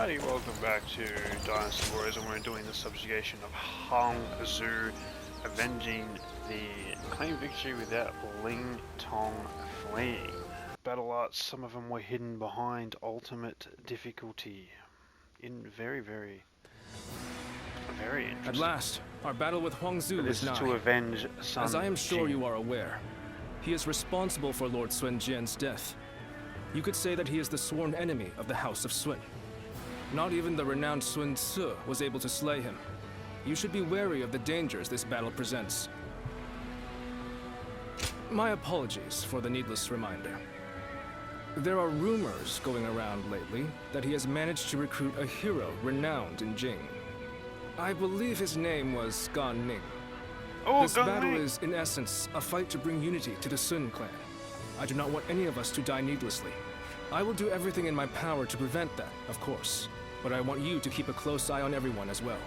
Alrighty, welcome back to Dynasty Warriors, and we're doing the Subjugation of Huang Zu, avenging the claimed victory without Ling Tong fleeing. Battle arts, some of them were hidden behind ultimate difficulty. Very interesting. At last, our battle with Huang Zu This is is nigh. to avenge Sun As I am sure Jin. you are aware, he is responsible for Lord Sun Jian's death. You could say that he is the sworn enemy of the House of Sun. Not even the renowned Sun Ce was able to slay him. You should be wary of the dangers this battle presents. My apologies for the needless reminder. There are rumors going around lately that he has managed to recruit a hero renowned in Jing. I believe his name was Gan Ning. Oh, This Gan battle Ning. is, in essence, a fight to bring unity to the Sun clan. I do not want any of us to die needlessly. I will do everything in my power to prevent that, of course. But I want you to keep a close eye on everyone as well.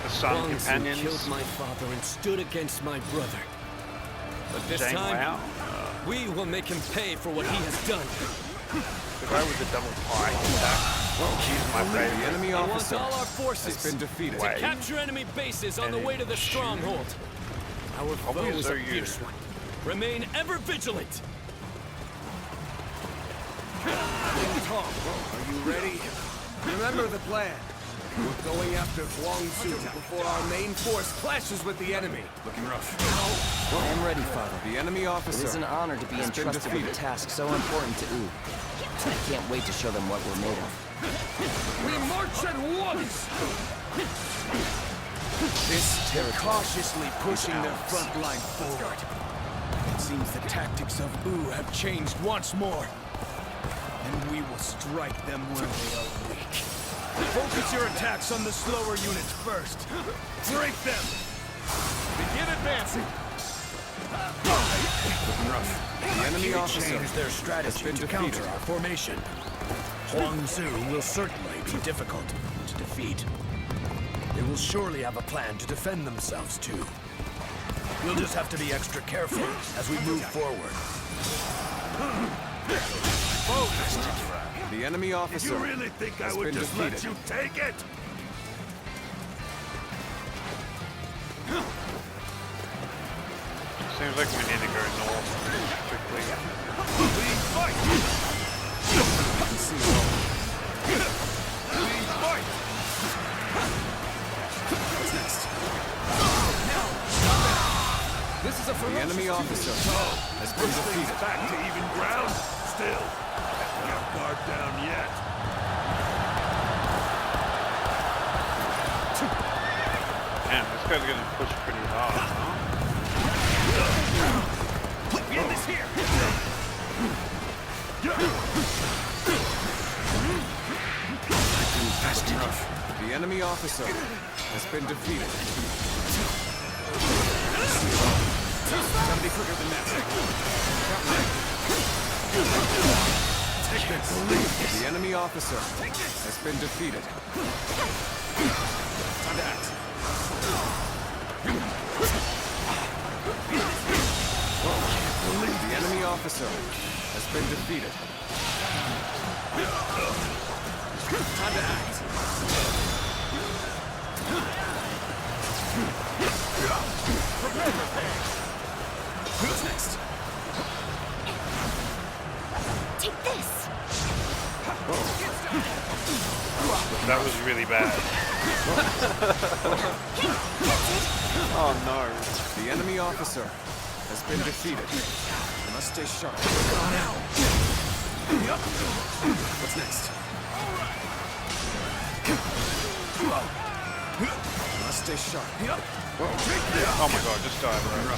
The Sun Huang Zu companions. killed my father and stood against my brother. But this Zhang time, Liao. we will make him pay for what he has done. The guy with the double pike attack. He's my The favorite. enemy I want officer all our has forces been defeated. Wait. capture enemy bases on the way to the stronghold. Our foe Obvious is a are you. fierce one. Remain ever vigilant. Are you ready? Remember the plan. We're going after Huang Zu before our main force clashes with the enemy. Looking rough. I am ready, Father. The enemy It officer is an honor to be has been entrusted with a defeated. task so important to Wu. I can't wait to show them what we're made of. We march at once! This territory Cautiously pushing their front line forward. It seems the tactics of Wu have changed once more. And we will strike them where they are weak. Focus your attacks on the slower units first. Break them! Begin advancing! Looking rough. The enemy officer Change their has strategy been to defeated. counter our formation. Huang Zu will certainly be difficult to defeat. They will surely have a plan to defend themselves too. We'll just have to be extra careful as we move forward. The enemy officer think has been defeated. take it? Seems like we need to go north quickly. This is a The ferocious enemy officer has been defeated. Back to even ground? Still, haven't got guard down yet. Man, this guy's getting pushed pretty hard, huh? Get this here! The enemy officer has been defeated. Gotta be quicker than that. The enemy officer has been defeated. Time to act. The enemy officer has been defeated. Time to act. Who's next? Take this! That was really bad. Oh no. The enemy officer has been defeated. We must stay sharp. What's next? We must stay sharp. Oh my god, just dive, bro.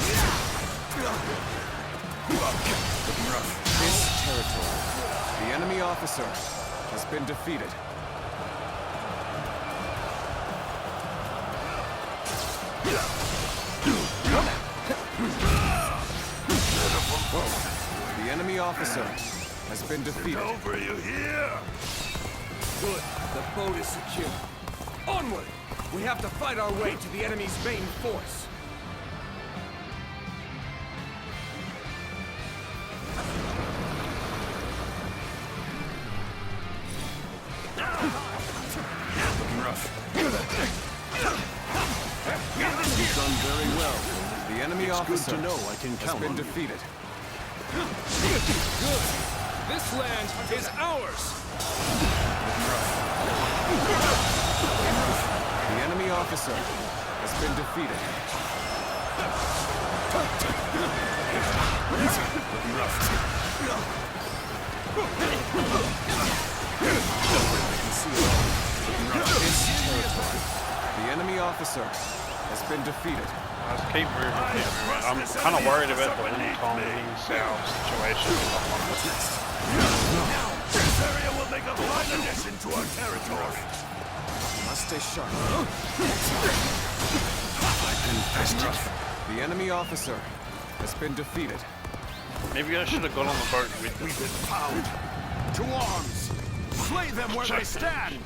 Looking rough. This territory. The enemy officer has been defeated. The enemy officer has been defeated. Over you here! Good. The boat is secure. Onward! We have to fight our way to the enemy's main force. officer to know I can has count been on you. defeated. Good. This land is ours. The enemy officer has been defeated. The enemy officer has been defeated. Let's keep moving. I'm kind of worried about the Ling Tong Ling Sao situation. This area will make a fine addition to our territory. Must stay sharp. Infested. The enemy officer has been defeated. Maybe I should have got on the boat with them. We've been found. To arms! Slay them where they stand!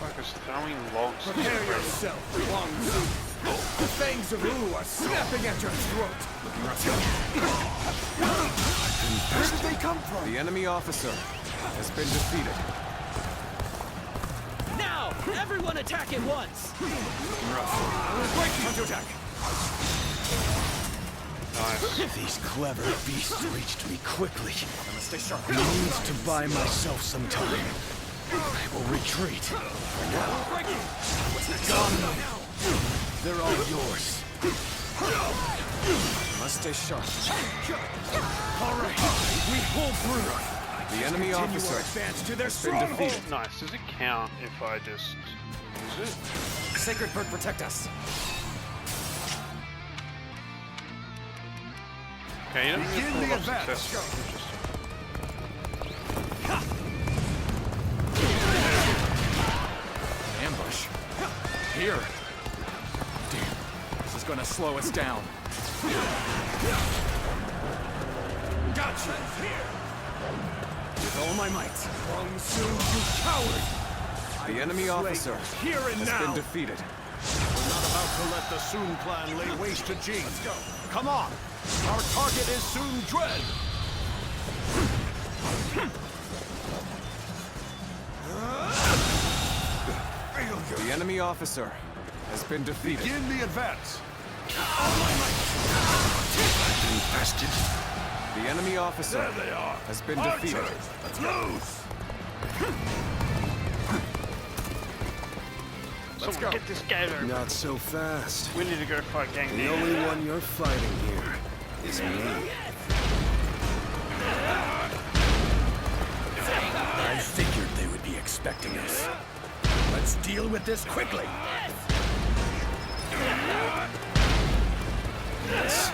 Like it's throwing logs. Prepare yourself, Huang Zu. The fangs of Wu are snapping at your throat. Where did they come from? The enemy officer has been defeated. Now! Everyone attack at once! Counterattack! Nice. These clever beasts reached me quickly. I must stay sharp. I need to buy myself some time. I will retreat. For now. Gone. They're all yours. Must stay sharp. All right. We pull through. The enemy Continue officer our advance to their has been stronghold. defeated. Nice. Does it count if I just use it? Sacred bird, protect us. Okay, you don't Begin get the full advance. success. Interesting. Ambush. Here. Damn. This is gonna slow us down. Gotcha. Here. With all my might. Huang Zu, you coward. The enemy officer Here and has now. been defeated. We're not about to let the Sun clan lay waste to Jing. Let's go. Come on. Our target is Sun Dread. The enemy officer has been defeated. Begin the advance. Infested. The enemy officer There they are. has been defeated. Archers, let's loose. Someone get this guy over. Not so fast. We need to go fight Gang The Ni. only one you're fighting here is me. I figured they would be expecting us. Let's deal with this quickly. Yes.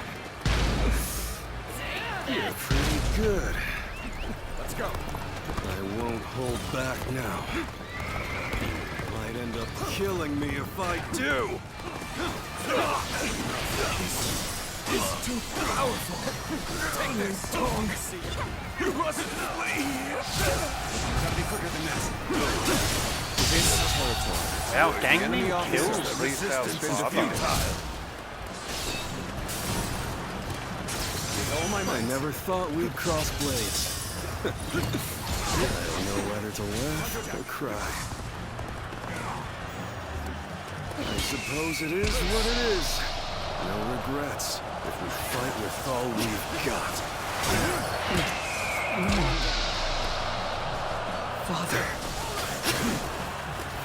You're pretty good. Let's go. I won't hold back now. Might end up killing me if I do. It's too powerful. Dang this tongue. You mustn't flee. Gotta be quicker than that. Wow, Gang enemy Ni officer kills has Liu Bao's been father. defeated. I never thought we'd cross blades. I don't know whether to laugh or cry. I suppose it is what it is. No regrets if we fight with all we've got. Father.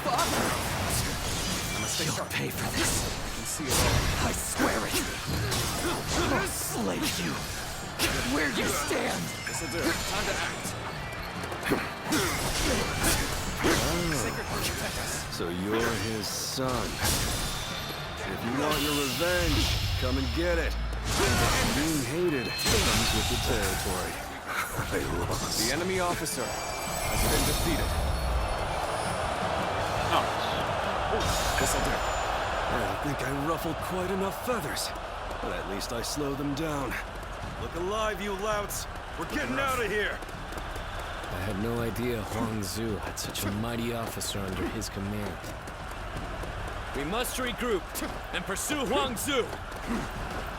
Father! You'll pay for this. I swear it. I'll slay you. Where you stand. This'll do. Time to act. So you're his son. If you want your revenge, come and get it. Being hated comes with the territory. I lost. The enemy officer has been defeated. This'll do. I don't think I ruffled quite enough feathers, but at least I slowed them down. Look alive, you louts! We're getting out of here! I had no idea Huang Zu had such a mighty officer under his command. We must regroup and pursue Huang Zu.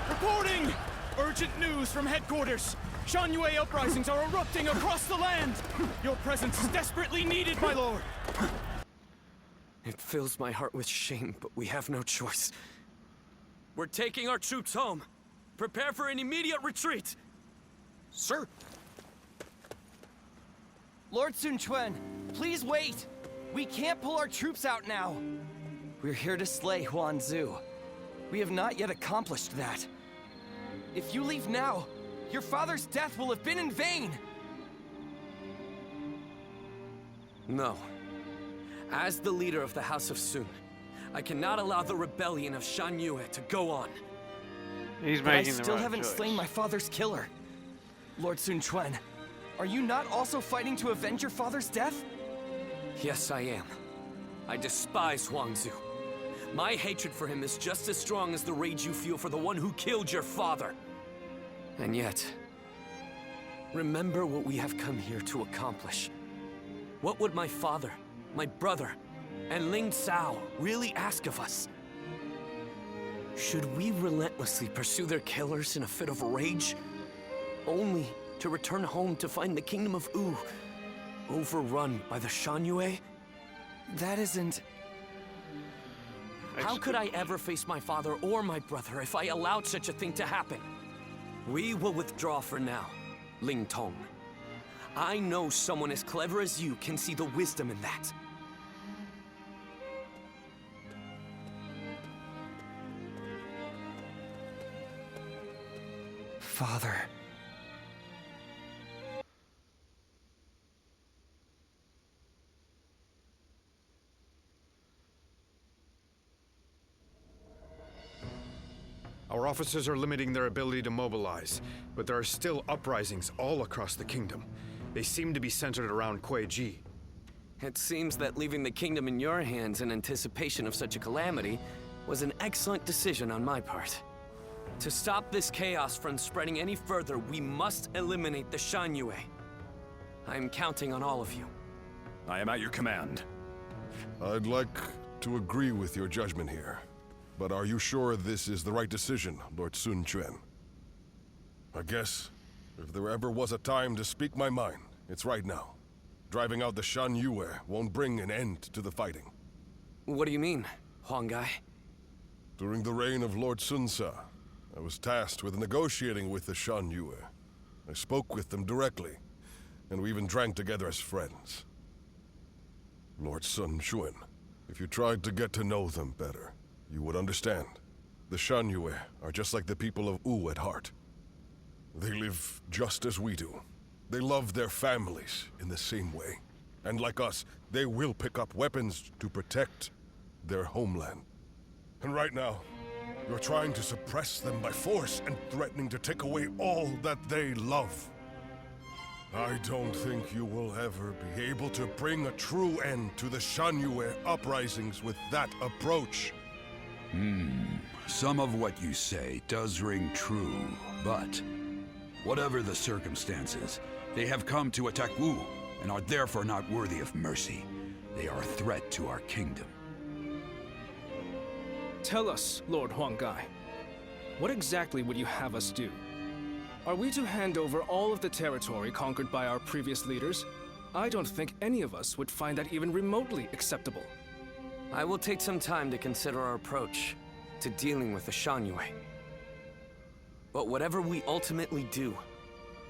Reporting! Urgent news from headquarters! Shan-Yue uprisings are erupting across the land! Your presence is desperately needed, my lord! It fills my heart with shame, but we have no choice. We're taking our troops home. Prepare for an immediate retreat! Sir! Lord Sun Quan, please wait! We can't pull our troops out now! We're here to slay Huang Zu. We have not yet accomplished that. If you leave now, your father's death will have been in vain! No. As the leader of the House of Sun, I cannot allow the rebellion of Shan Yue to go on. He's But I making the still right haven't choice. slain my father's killer. Lord Sun Quan, are you not also fighting to avenge your father's death? Yes, I am. I despise Huang Zu. My hatred for him is just as strong as the rage you feel for the one who killed your father. And yet, remember what we have come here to accomplish. What would my father, my brother, and Ling Cao really ask of us? Should we relentlessly pursue their killers in a fit of rage, only to return home to find the kingdom of Wu overrun by the Shan Yue? That isn't... How could I ever face my father or my brother if I allowed such a thing to happen? We will withdraw for now, Ling Tong. I know someone as clever as you can see the wisdom in that. Father... Our officers are limiting their ability to mobilize, but there are still uprisings all across the kingdom. They seem to be centered around Kuaiji. It seems that leaving the kingdom in your hands in anticipation of such a calamity was an excellent decision on my part. To stop this chaos from spreading any further, we must eliminate the Shan Yue. I am counting on all of you. I am at your command. I'd like to agree with your judgment here. But are you sure this is the right decision, Lord Sun Quan? I guess, if there ever was a time to speak my mind, it's right now. Driving out the Shan Yue won't bring an end to the fighting. What do you mean, Huang Gai? During the reign of Lord Sun Ce, I was tasked with negotiating with the Shan Yue. I spoke with them directly, and we even drank together as friends. Lord Sun Quan, if you tried to get to know them better, you would understand. The Shan Yue are just like the people of Wu at heart. They live just as we do. They love their families in the same way. And like us, they will pick up weapons to protect their homeland. And right now, you're trying to suppress them by force and threatening to take away all that they love. I don't think you will ever be able to bring a true end to the Shan Yue uprisings with that approach. Some of what you say does ring true, but whatever the circumstances, they have come to attack Wu and are therefore not worthy of mercy. They are a threat to our kingdom. Tell us, Lord Huang Gai, what exactly would you have us do? Are we to hand over all of the territory conquered by our previous leaders? I don't think any of us would find that even remotely acceptable. I will take some time to consider our approach to dealing with the Shan Yue. But whatever we ultimately do,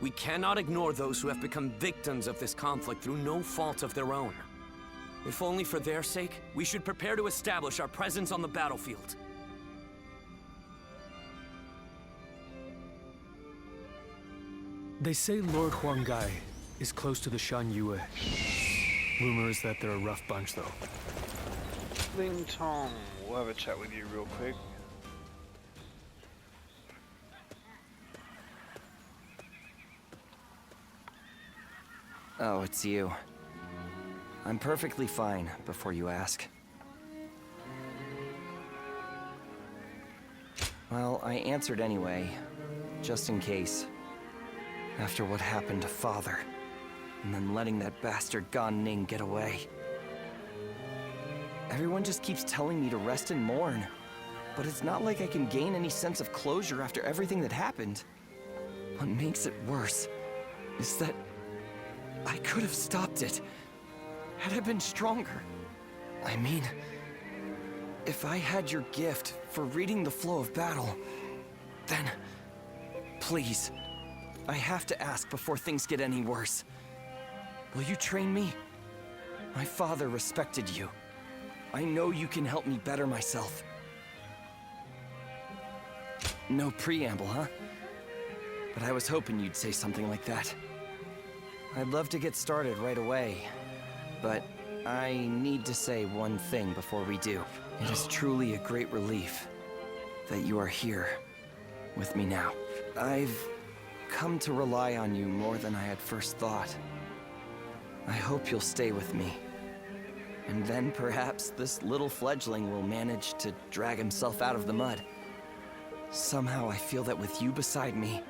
we cannot ignore those who have become victims of this conflict through no fault of their own. If only for their sake, we should prepare to establish our presence on the battlefield. They say Lord Huang Gai is close to the Shan Yue. Rumor is that they're a rough bunch, though. Ling Tong, we'll have a chat with you real quick. Oh, it's you. I'm perfectly fine, before you ask. Well, I answered anyway, just in case. After what happened to Father, and then letting that bastard Gan Ning get away. Everyone just keeps telling me to rest and mourn, but it's not like I can gain any sense of closure after everything that happened. What makes it worse is that I could have stopped it, had I been stronger. I mean, if I had your gift for reading the flow of battle, then please, I have to ask before things get any worse. Will you train me? My father respected you. I know you can help me better myself. No preamble, huh? But I was hoping you'd say something like that. I'd love to get started right away, but I need to say one thing before we do. It is truly a great relief that you are here with me now. I've come to rely on you more than I had first thought. I hope you'll stay with me. And then perhaps this little fledgling will manage to drag himself out of the mud. Somehow I feel that with you beside me,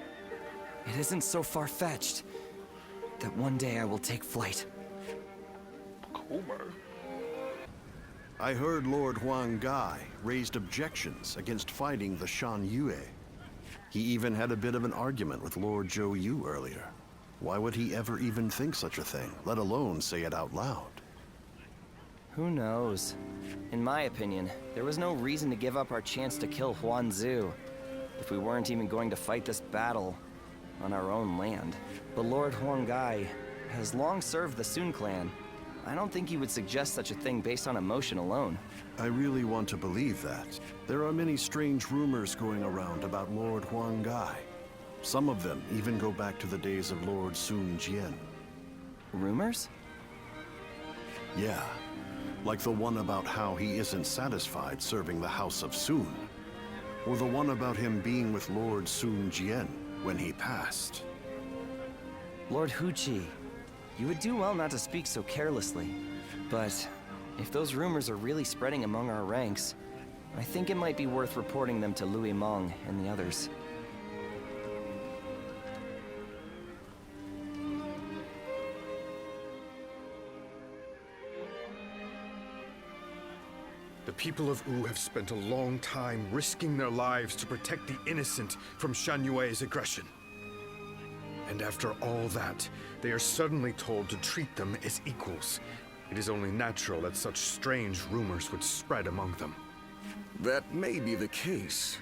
it isn't so far-fetched that one day I will take flight. Cool, bro. I heard Lord Huang Gai raised objections against fighting the Shan Yue. He even had a bit of an argument with Lord Zhou Yu earlier. Why would he ever even think such a thing, let alone say it out loud? Who knows? In my opinion, there was no reason to give up our chance to kill Huang Zu if we weren't even going to fight this battle on our own land. But Lord Huang Gai has long served the Sun clan. I don't think he would suggest such a thing based on emotion alone. I really want to believe that. There are many strange rumors going around about Lord Huang Gai. Some of them even go back to the days of Lord Sun Jian. Rumors? Yeah. Like the one about how he isn't satisfied serving the House of Sun. Or the one about him being with Lord Sun Jian when he passed. Lord Huqi, you would do well not to speak so carelessly. But if those rumors are really spreading among our ranks, I think it might be worth reporting them to Louis Meng and the others. The people of Wu have spent a long time risking their lives to protect the innocent from Shan Yue's aggression. And after all that, they are suddenly told to treat them as equals. It is only natural that such strange rumors would spread among them. That may be the case,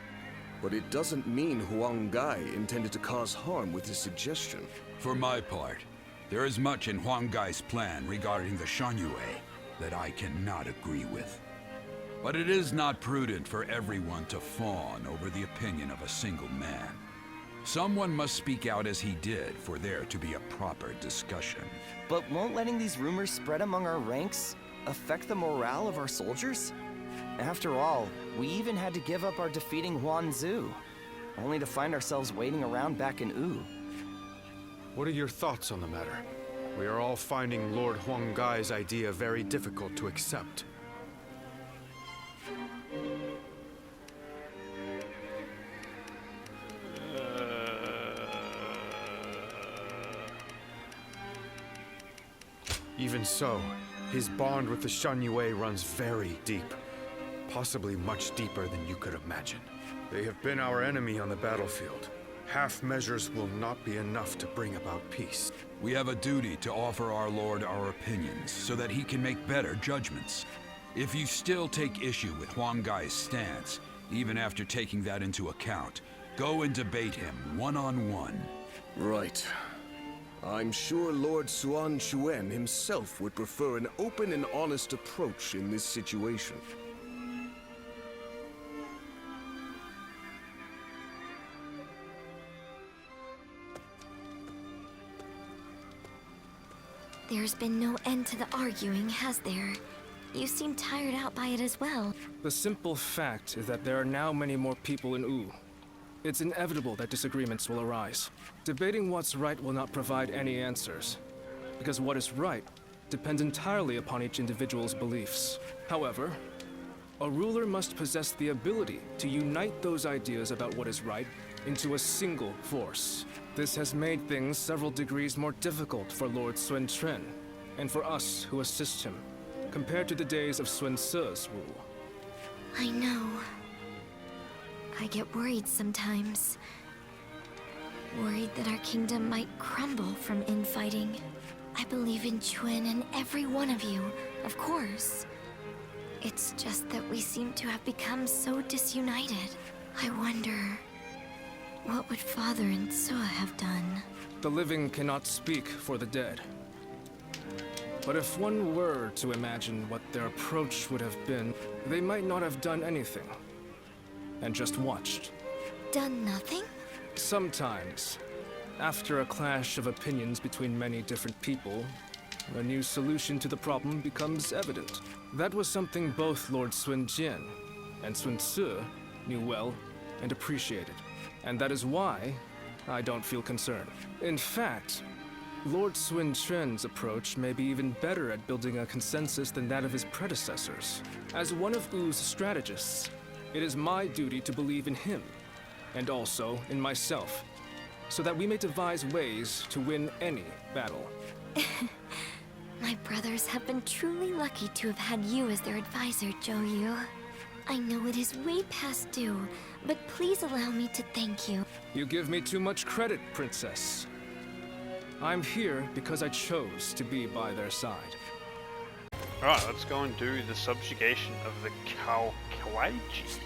but it doesn't mean Huang Gai intended to cause harm with his suggestion. For my part, there is much in Huang Gai's plan regarding the Shan Yue that I cannot agree with. But it is not prudent for everyone to fawn over the opinion of a single man. Someone must speak out as he did for there to be a proper discussion. But won't letting these rumors spread among our ranks affect the morale of our soldiers? After all, we even had to give up our defeating Huang Zu, only to find ourselves waiting around back in Wu. What are your thoughts on the matter? We are all finding Lord Huang Gai's idea very difficult to accept. Even so, his bond with the Shan Yue runs very deep. Possibly much deeper than you could imagine. They have been our enemy on the battlefield. Half measures will not be enough to bring about peace. We have a duty to offer our Lord our opinions so that he can make better judgments. If you still take issue with Huang Gai's stance, even after taking that into account, go and debate him one-on-one. Right. I'm sure Lord Suan Chuen himself would prefer an open and honest approach in this situation. There's been no end to the arguing, has there? You seem tired out by it as well. The simple fact is that there are now many more people in Wu. It's inevitable that disagreements will arise. Debating what's right will not provide any answers, because what is right depends entirely upon each individual's beliefs. However, a ruler must possess the ability to unite those ideas about what is right into a single force. This has made things several degrees more difficult for Lord Sun Tren, and for us who assist him, compared to the days of Sun Ce's rule. I know. I get worried sometimes. Worried that our kingdom might crumble from infighting. I believe in Chuen and every one of you, of course. It's just that we seem to have become so disunited. I wonder, what would Father and Sua have done? The living cannot speak for the dead. But if one were to imagine what their approach would have been, they might not have done anything, and just watched. Done nothing? Sometimes, after a clash of opinions between many different people, a new solution to the problem becomes evident. That was something both Lord Sun Jian and Sun Ce knew well and appreciated. And that is why I don't feel concerned. In fact, Lord Sun Quan's approach may be even better at building a consensus than that of his predecessors. As one of Wu's strategists, it is my duty to believe in him, and also in myself, so that we may devise ways to win any battle. My brothers have been truly lucky to have had you as their advisor, Zhou Yu. I know it is way past due, but please allow me to thank you. You give me too much credit, Princess. I'm here because I chose to be by their side. Alright, let's go and do the subjugation of the Cao Kuaiji.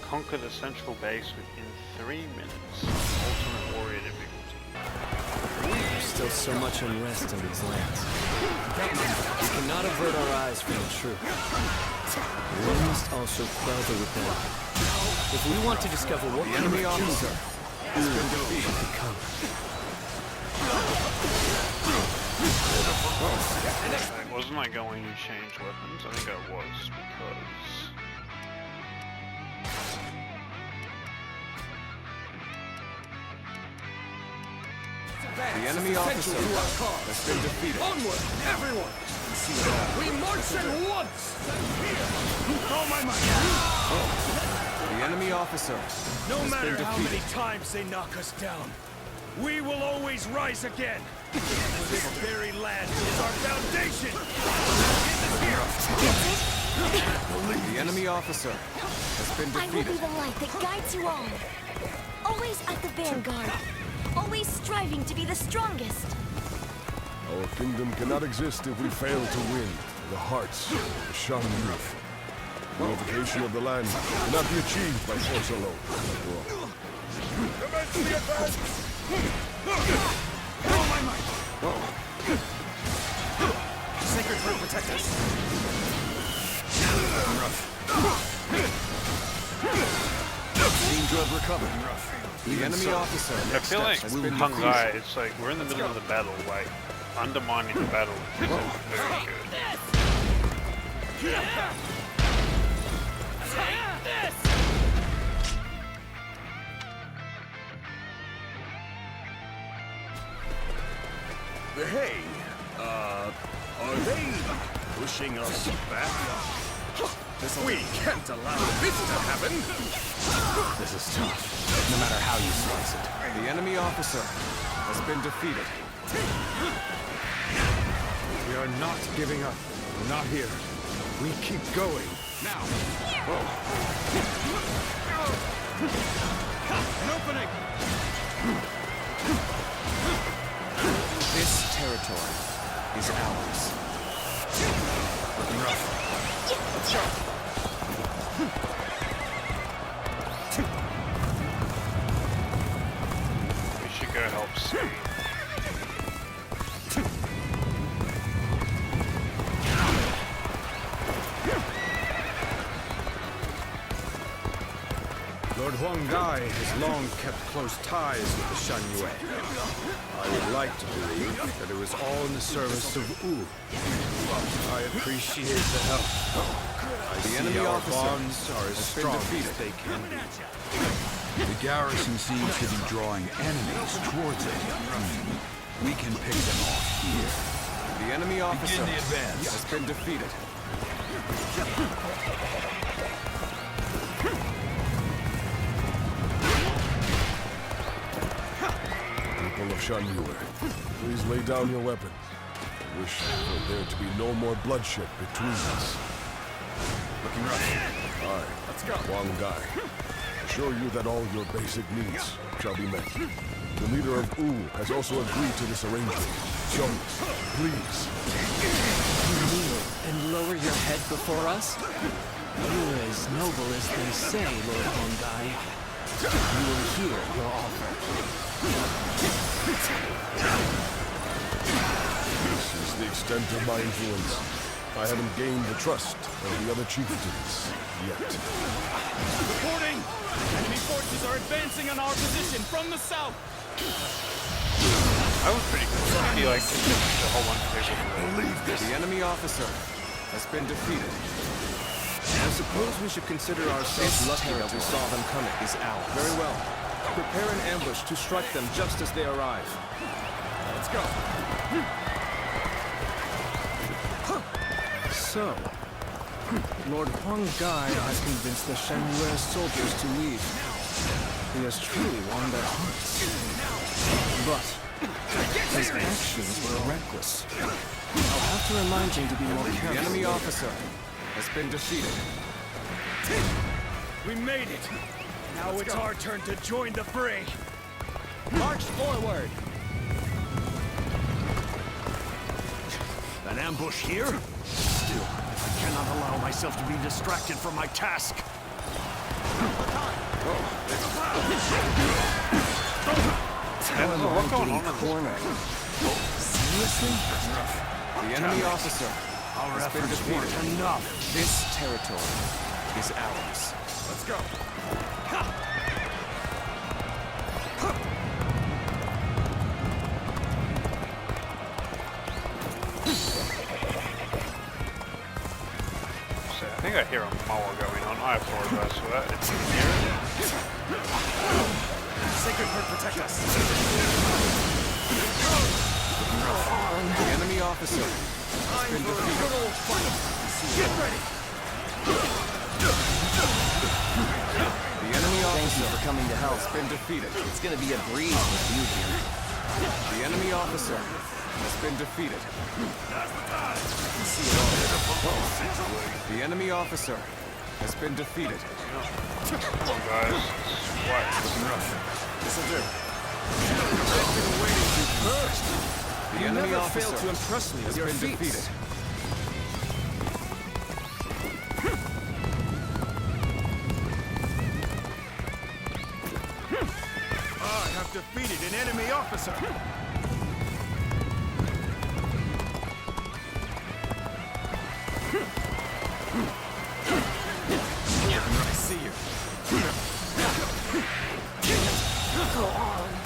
Conquer the central base within 3 minutes. Ultimate warrior difficulty. There's still so much unrest in these lands. We cannot avert our eyes from the truth. We must also quell the rebellion. If we want to discover what the enemy officer has been defeated to come. Wasn't I going to change weapons? I think I was, because... The enemy officer has been defeated. Onward, everyone! We march at once! Oh my might! The enemy officer No has matter been how defeated. many times they knock us down, we will always rise again. This very land is our foundation. The enemy officer has been I will be defeated. the light that guides you all. Always at the vanguard. Always striving to be the strongest. Our kingdom cannot exist if we fail to win the hearts of the Shan youth. Unification of the land cannot be achieved by force alone. Commence the advance! Oh my might! Sacred Tree, protect us. Seem to have recovered. The enemy officer I feel like has Wu been Hung defeated. Gai, it's like we're in the middle of the battle, like undermining the battle isn't very good. Hey, are they pushing us back? We can't allow this to happen! This is tough, no matter how you slice it. The enemy officer has been defeated. We are not giving up. Not here. We keep going. Now. An opening! This territory is ours. Looking rough. We should go help Sui. Lord Huang Gai has long kept close ties with the Shan Yue. I would like to believe that it was all in the service of Wu. I appreciate the help. The enemy our officer bonds are as has been strong defeated. as they can be. The garrison seems to be drawing enemies towards it. We can pick them off here. The enemy officer Begin the advance. has been defeated. People of Shan Yue, please lay down your weapons. I wish for there to be no more bloodshed between us. Looking rough. I, Huang Gai, assure you that all your basic needs shall be met. The leader of Wu has also agreed to this arrangement. So, please. You kneel and lower your head before us? You are as noble as they say, Lord Huang Gai. You will hear your offer. This is the extent of my influence. I haven't gained the trust of the other chieftains yet. Reporting! Enemy forces are advancing on our position from the south! I was pretty cool. I feel like a whole bunch of people. Believe this. The enemy officer has been defeated. I suppose we should consider ourselves lucky that we saw them coming. Is ours. Very well. Prepare an ambush to strike them just as they arrive. Let's go. So, Lord Huang Gai has convinced the Shenyue soldiers to leave. He has truly won their hearts. But his actions were reckless. I'll have to remind him to be more careful. The enemy officer has been defeated. We made it! Now it's our turn to join the fray! March forward! An ambush here? Still, I cannot allow myself to be distracted from my task. What's going on in the corner? Seriously? The enemy officer Our has been efforts defeated. weren't enough. This territory is ours. Let's go. So I think I hear a mower going on. I apologize for that. It's here. Sacred Herd protect us. The enemy officer has been defeated. Get ready! The enemy Thank you officer for coming to help. has been defeated. It's gonna be a breeze with you here. The enemy officer has been defeated. The enemy officer has been defeated. Come on, guys. What? This'll do. The You enemy never officer fail to impress me with has your been feats. defeated. I have defeated an enemy officer. I see you.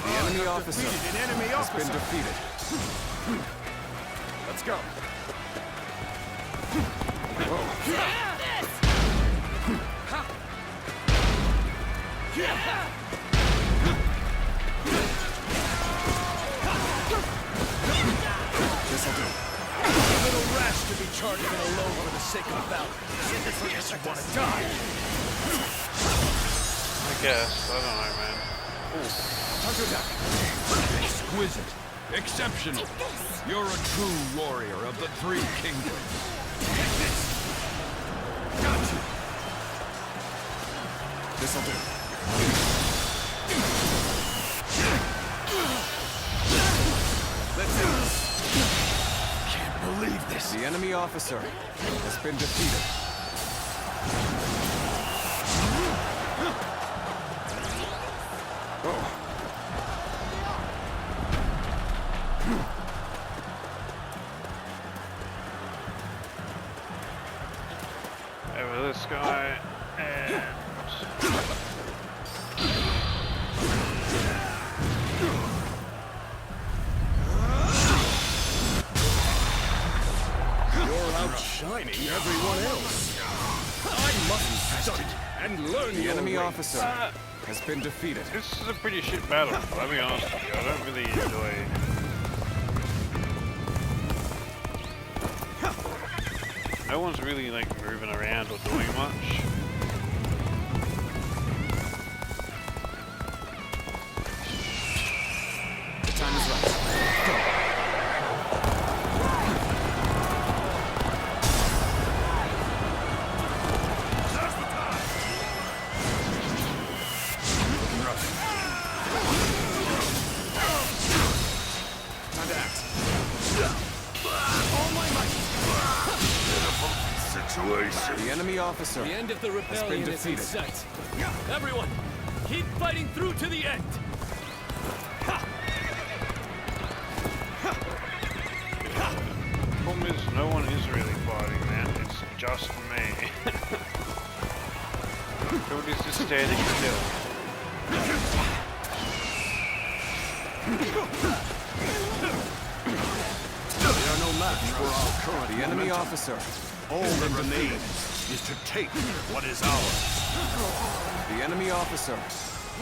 The enemy officer Defeated an enemy has been officer. defeated. Let's go. This'll do. A little rash to be charging alone for the sake of valor. Guess you want to die. I guess. I don't know, man. Exquisite. Exceptional. You're a true warrior of the Three Kingdoms. Got you. This'll do. Let's do this. Can't believe this. The enemy officer has been defeated. Over this guy, and... You're outshining everyone else. I must study and learn The your enemy ways. officer has been defeated. This is a pretty shit battle, I'll be honest with you. I don't really enjoy... No one's really, like, moving around or doing much. The time is right. Go. Time to act. All my might. Enemy officer. The end of the rebellion is in sight. Everyone, keep fighting through to the end. Problem is, no one is really fighting, man. It's just me. Everybody's just standing still. They are no match for our current The enemy officer. All that remains is to take what is ours. The enemy officer.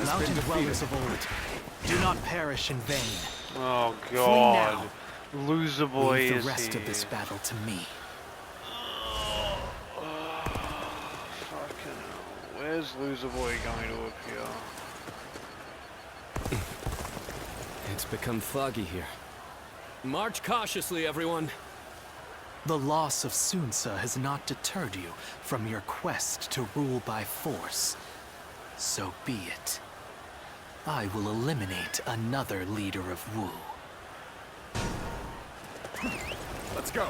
Mountain dwellers of old, do not perish in vain. Oh Flee god. now. Loser boy Leave is the rest here. of this battle to me. Fucking hell. Where's Loser Boy going to appear? It's become foggy here. March cautiously, everyone. The loss of Sun Ce has not deterred you from your quest to rule by force. So be it. I will eliminate another leader of Wu. Let's go.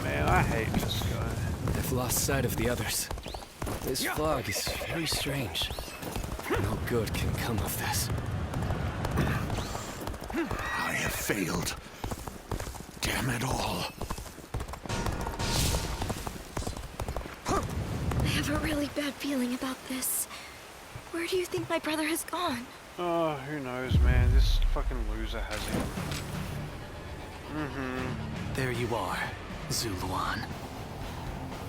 Man, I hate this guy. I've lost sight of the others. This fog is very strange. No good can come of this. I have failed. Damn it all. I have a really bad feeling about this. Where do you think my brother has gone? Oh, who knows, man. This fucking loser has him. There you are, Zuluan.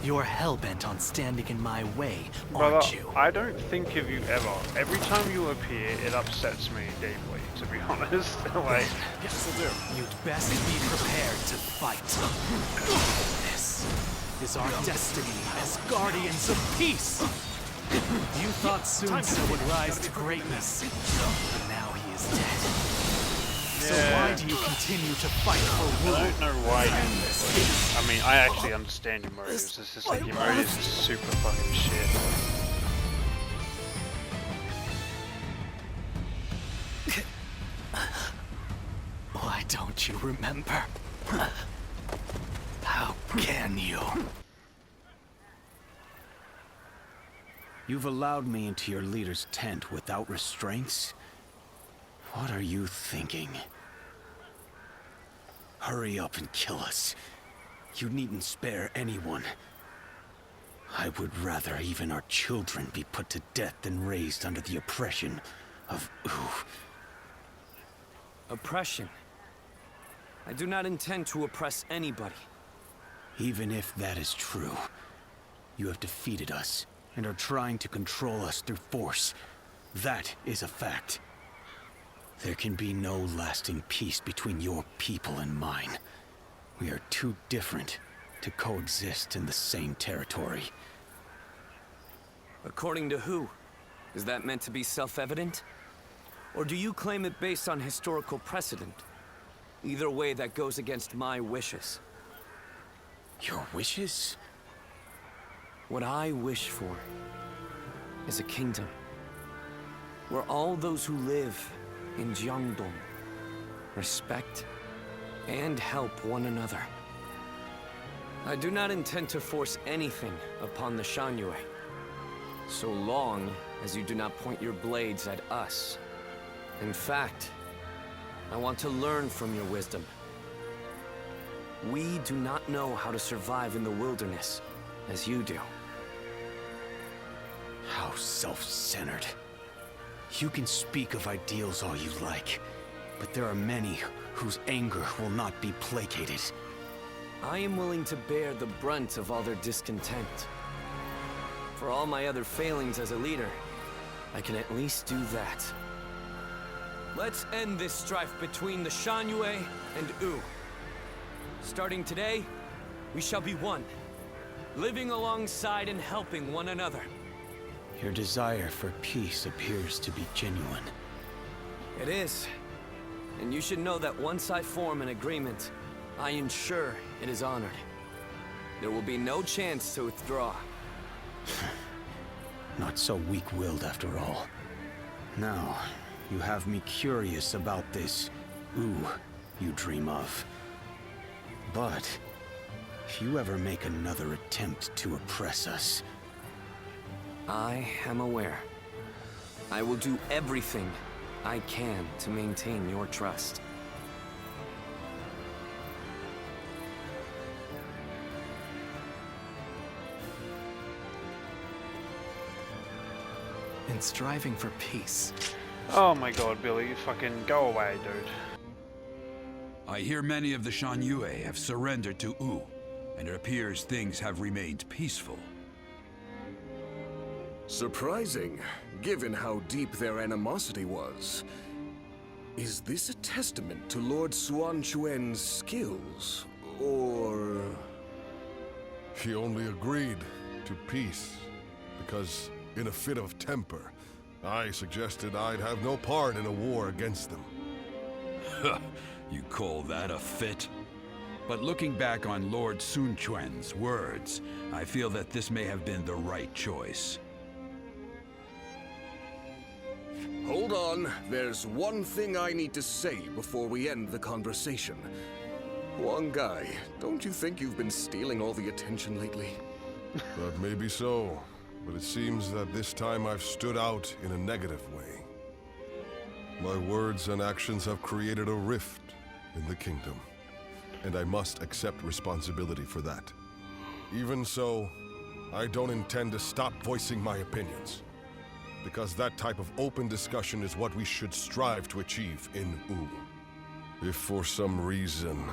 You're hell-bent on standing in my way, Brother, aren't you? I don't think of you ever. Every time you appear, it upsets me deeply, to be honest. Like, You'd best be prepared to fight. This is our destiny as guardians of peace. You thought Sun Ce would rise to greatness, but now he is dead. So why do you continue to fight for Wu? I don't know why you... I mean, I actually understand your motives. It's just like your motives are super fucking shit. Why don't you remember? How can you? You've allowed me into your leader's tent without restraints? What are you thinking? Hurry up and kill us. You needn't spare anyone. I would rather even our children be put to death than raised under the oppression of Oppression? I do not intend to oppress anybody. Even if that is true, you have defeated us and are trying to control us through force. That is a fact. There can be no lasting peace between your people and mine. We are too different to coexist in the same territory. According to who? Is that meant to be self-evident? Or do you claim it based on historical precedent? Either way, that goes against my wishes. Your wishes? What I wish for is a kingdom where all those who live in Jiangdong respect and help one another. I do not intend to force anything upon the Shanyue, so long as you do not point your blades at us. In fact, I want to learn from your wisdom. We do not know how to survive in the wilderness as you do. How self-centered. You can speak of ideals all you like, but there are many whose anger will not be placated. I am willing to bear the brunt of all their discontent. For all my other failings as a leader, I can at least do that. Let's end this strife between the Shanyue and Wu. Starting today, we shall be one, living alongside and helping one another. Your desire for peace appears to be genuine. It is. And you should know that once I form an agreement, I ensure it is honored. There will be no chance to withdraw. Not so weak-willed after all. Now, you have me curious about this Wu you dream of. But If you ever make another attempt to oppress us... I am aware. I will do everything I can to maintain your trust. In striving for peace. Oh my god, Billy, you fucking go away, dude. I hear many of the Shan Yue have surrendered to Wu, and it appears things have remained peaceful. Surprising, given how deep their animosity was. Is this a testament to Lord Suan Chuen's skills, or... He only agreed to peace because, in a fit of temper, I suggested I'd have no part in a war against them. You call that a fit? But looking back on Lord Sun Quan's words, I feel that this may have been the right choice. Hold on, there's one thing I need to say before we end the conversation. Huang Gai, don't you think you've been stealing all the attention lately? That may be so, but it seems that this time I've stood out in a negative way. My words and actions have created a rift in the kingdom, and I must accept responsibility for that. Even so, I don't intend to stop voicing my opinions, because that type of open discussion is what we should strive to achieve in Wu. If for some reason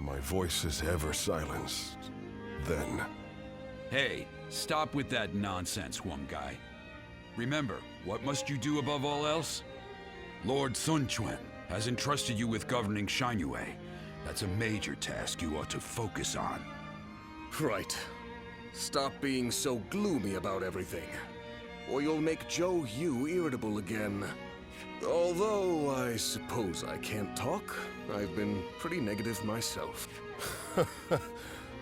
my voice is ever silenced, then... Hey, stop with that nonsense, Huang Gai. Remember, what must you do above all else? Lord Sun Quan has entrusted you with governing Shangyue. That's a major task you ought to focus on. Right. Stop being so gloomy about everything, or you'll make Zhou Yu irritable again. Although, I suppose I can't talk. I've been pretty negative myself.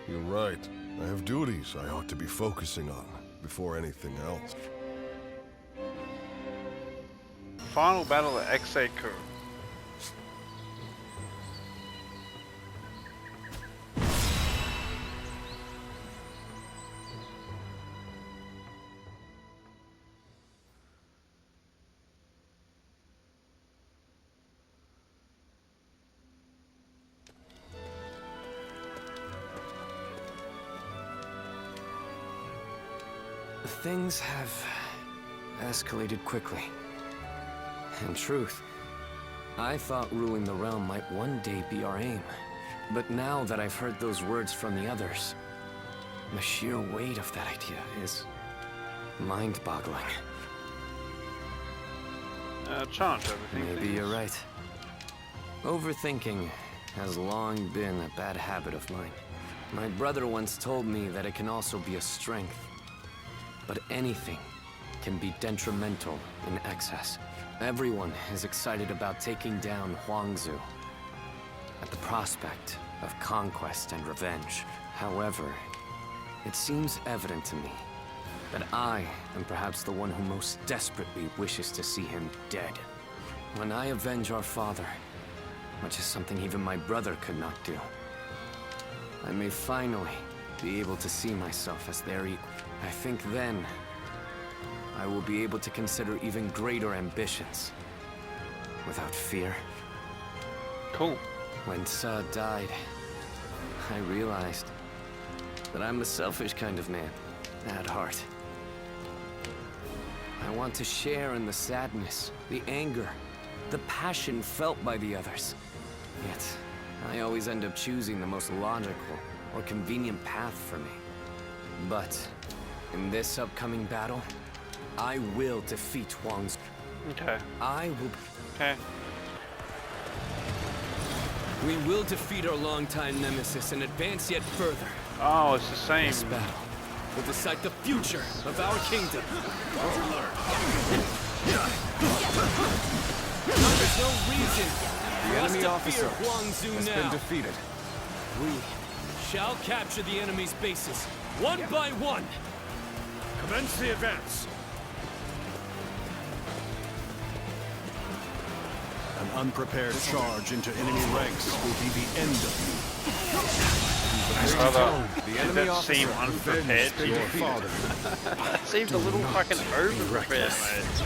You're right. I have duties I ought to be focusing on before anything else. Final battle at Xiakou. Things have escalated quickly. In truth, I thought ruling the realm might one day be our aim. But now that I've heard those words from the others, the sheer weight of that idea is mind-boggling. Chance overthinking. Maybe you're right. Overthinking has long been a bad habit of mine. My brother once told me that it can also be a strength. But anything can be detrimental in excess. Everyone is excited about taking down Huang Zu at the prospect of conquest and revenge. However, it seems evident to me that I am perhaps the one who most desperately wishes to see him dead. When I avenge our father, which is something even my brother could not do, I may finally be able to see myself as their equal. I think then, I will be able to consider even greater ambitions, without fear. Cool. When Sa died, I realized that I'm the selfish kind of man, at heart. I want to share in the sadness, the anger, the passion felt by the others. Yet, I always end up choosing the most logical or convenient path for me. But in this upcoming battle, I will defeat Huang Zu. Okay. I will... Okay. We will defeat our longtime nemesis and advance yet further. Oh, it's the same. This battle will decide the future of our kingdom. There's no reason for us to fear Huang Zu has now. been defeated. We shall capture the enemy's bases, one by one. Commence the advance. An unprepared charge into enemy ranks will be the end of you. Brother, The did enemy that seem officer unprepared to Your you? father. That seemed a little fucking over-prepared, mate.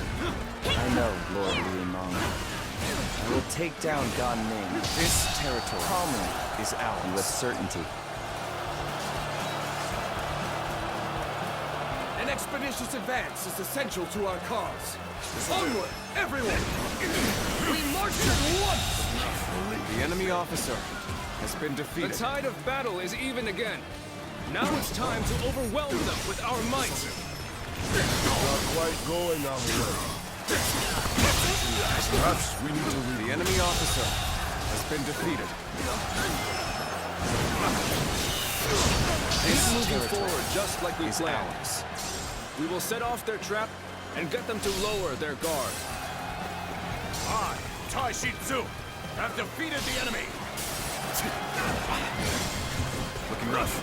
I know, Lord Liu Meng. I will take down Gan Ning. This territory calmly is ours. And with certainty. An expeditious advance is essential to our cause. Onward, everyone! We march at once! The enemy officer has been The defeated. tide of battle is even again. Now it's time to overwhelm them with our might. Not quite going our way. Perhaps we need to The enemy officer has been defeated. Keep moving forward just like we is planned. ours. We will set off their trap and get them to lower their guard. I, Tai Shi Tzu, have defeated the enemy. Looking rough.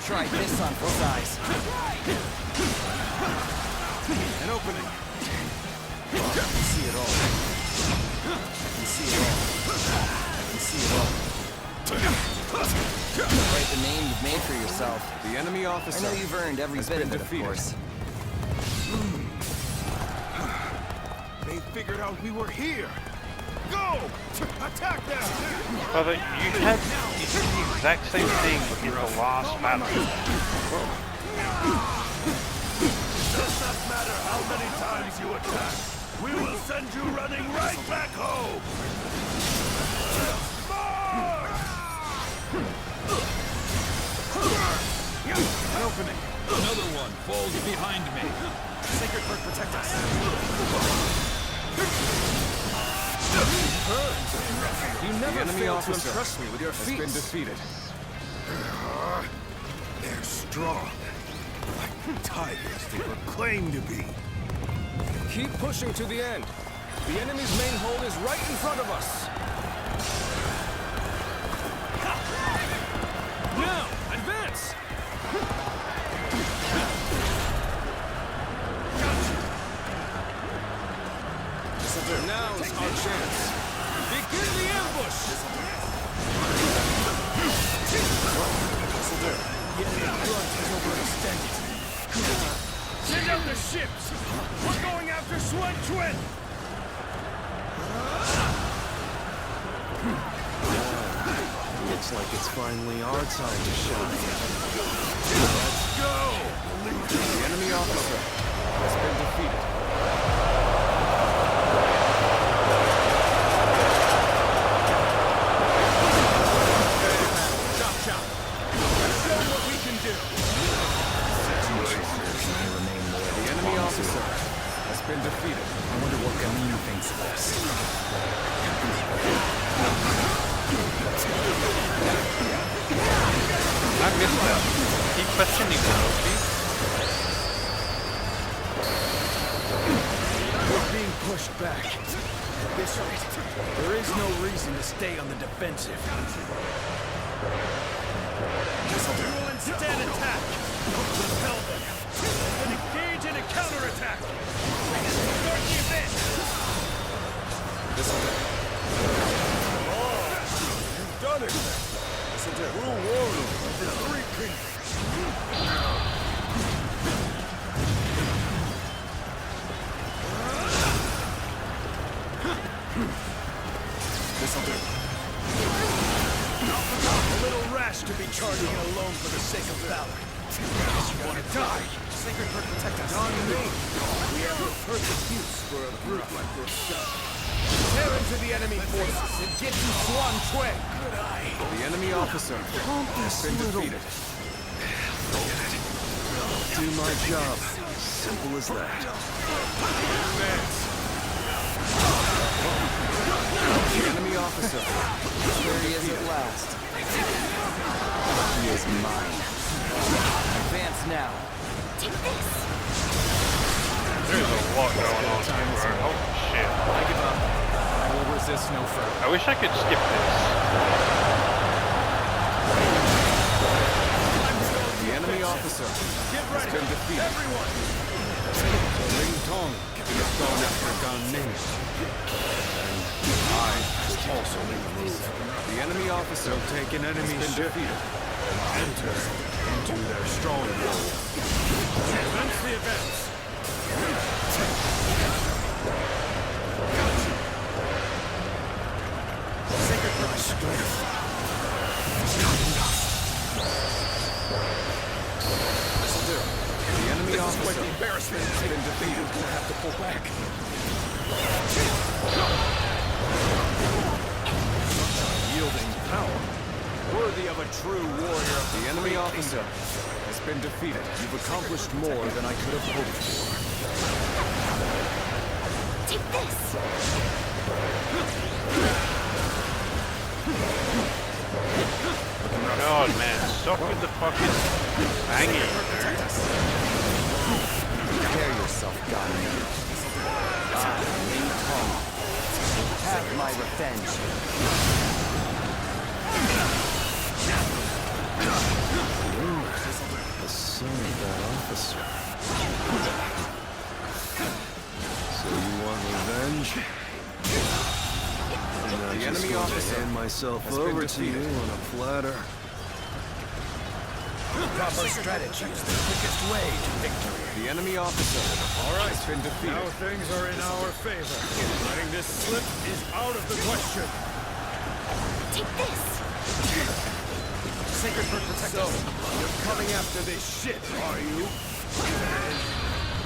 Try this on for size. An opening. I can see it all. I can see it all. I can see it all. Write the name you've made for yourself. The enemy officer. I know you've earned every bit of it, of course. They figured out we were here. Go! Attack them! Brother, you did the exact same thing in the last battle. Does not matter how many times you attack. We will send you running right back home. An opening. Another one falls behind me. Sacred Bird, protect us. You never enemy fail to officer impress me with your has feats. been defeated. They're strong. Like tigers they proclaim to be. Keep pushing to the end. The enemy's main hold is right in front of us. Now, advance! Now's our chance. Begin the ambush! The enemy front is overextended. Send out the ships! We're going after Sun Quan! Looks like it's finally our time to shine. Let's go! The enemy officer has been defeated. Cao Cao! Let's show what we can do! The enemy officer has been defeated. I wonder what Gamin thinks of this. I missed that. Keep questioning that, okay? We're being pushed back. At this rate, there is no reason to stay on the defensive. We will instead attack! Repel them! Then engage in a counterattack! Start the event! You've done it! True warrior of the Three Kingdoms. This'll do. A little rash to be charging alone for the sake of valor. You want to die? Sacred Bird, protect us. On me! We are a perfect use for a brute like this. Tear into the enemy forces and get to Sun Quan! Good eye. The enemy officer has been defeated. Do my job. Simple as that. The enemy officer. There he is at last. He is mine. Advance now. Take this. There's a lot going on here, bro. Holy shit. I give up. I will resist no further. I wish I could skip this. The enemy enemy officer has been defeated. Everyone! Ling Tong has gone after Gan Ning. And I must also make a move. The enemy officer They'll take an enemy ship defeated. and enter into their stronghold. Commence the events. Sacred my strength. Not enough. This'll do. The enemy officer has been defeated. We'll have to pull back. Yielding power. Worthy of a true warrior. The enemy officer has been defeated. You've accomplished more than I could have hoped for. Take this! God, man, stop with the fucking banging, dude. Prepare yourself, Gan Ning. Ling Tong. Have my revenge. The son of that officer. So you want revenge? And I The just enemy want to officer hand myself has been over to you defeated. on a platter. Proper strategy is the quickest way to victory. The enemy officer has been defeated. Now things are in our favor. Letting this slip is out of the question. Take this! Sacred Bird protect us. You're coming after this shit, are you?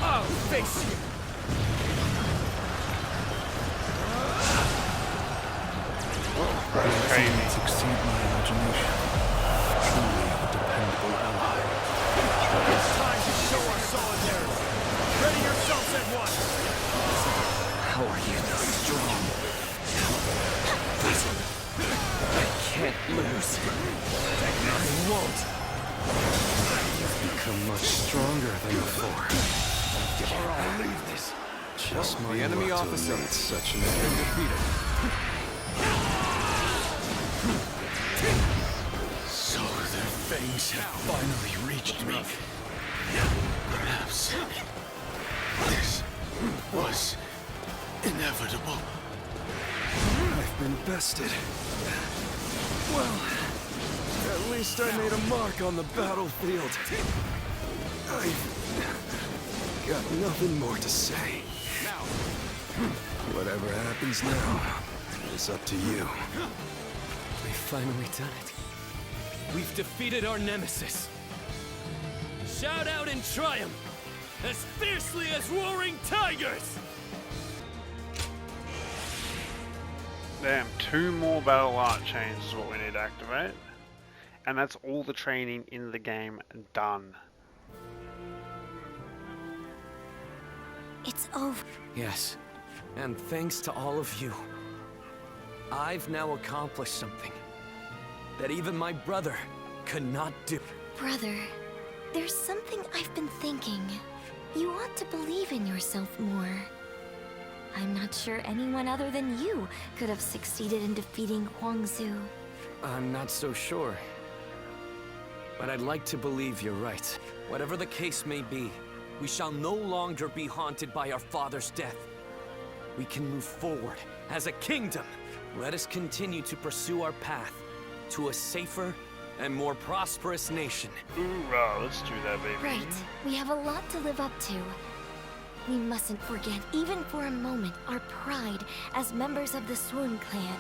I'll face you. Crazy. Exceed my imagination. Truly a dependable ally. It's time to show our solidarity. Ready yourselves at once. How are you this strong? I can't lose. I won't. You've become much stronger than before. I'll leave this. Just my The enemy luck to officer meet such an has been enemy. defeated. So their fangs have finally reached me. Perhaps this was inevitable. I've been bested. Well, at least I made a mark on the battlefield. I've got nothing more to say. Whatever happens now is up to you. We've finally done it. We've defeated our nemesis. Shout out in triumph, as fiercely as roaring tigers! Damn, 2 more battle art chains is what we need to activate. And that's all the training in the game done. It's over. Yes, and thanks to all of you, I've now accomplished something that even my brother could not do. Brother, there's something I've been thinking. You ought to believe in yourself more. I'm not sure anyone other than you could have succeeded in defeating Huang Zu. I'm not so sure. But I'd like to believe you're right. Whatever the case may be, we shall no longer be haunted by our father's death. We can move forward as a kingdom. Let us continue to pursue our path to a safer and more prosperous nation. Hoorah, let's do that, baby. Right. We have a lot to live up to. We mustn't forget, even for a moment, our pride as members of the Swoon clan.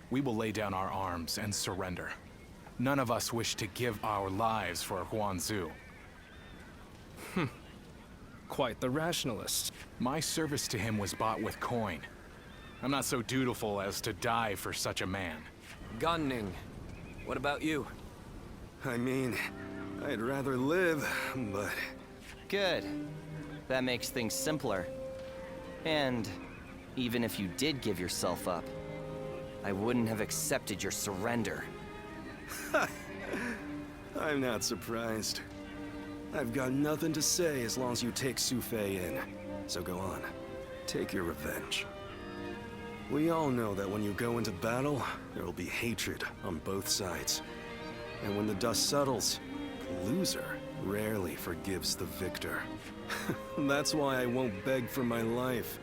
We will lay down our arms and surrender. None of us wish to give our lives for Huang Zu. Quite the rationalist. My service to him was bought with coin. I'm not so dutiful as to die for such a man. Gan Ning, what about you? I mean, I'd rather live, but... Good. That makes things simpler. And even if you did give yourself up, I wouldn't have accepted your surrender. I'm not surprised. I've got nothing to say as long as you take Su Fei in. So go on. Take your revenge. We all know that when you go into battle, there will be hatred on both sides. And when the dust settles, loser rarely forgives the victor. That's why I won't beg for my life,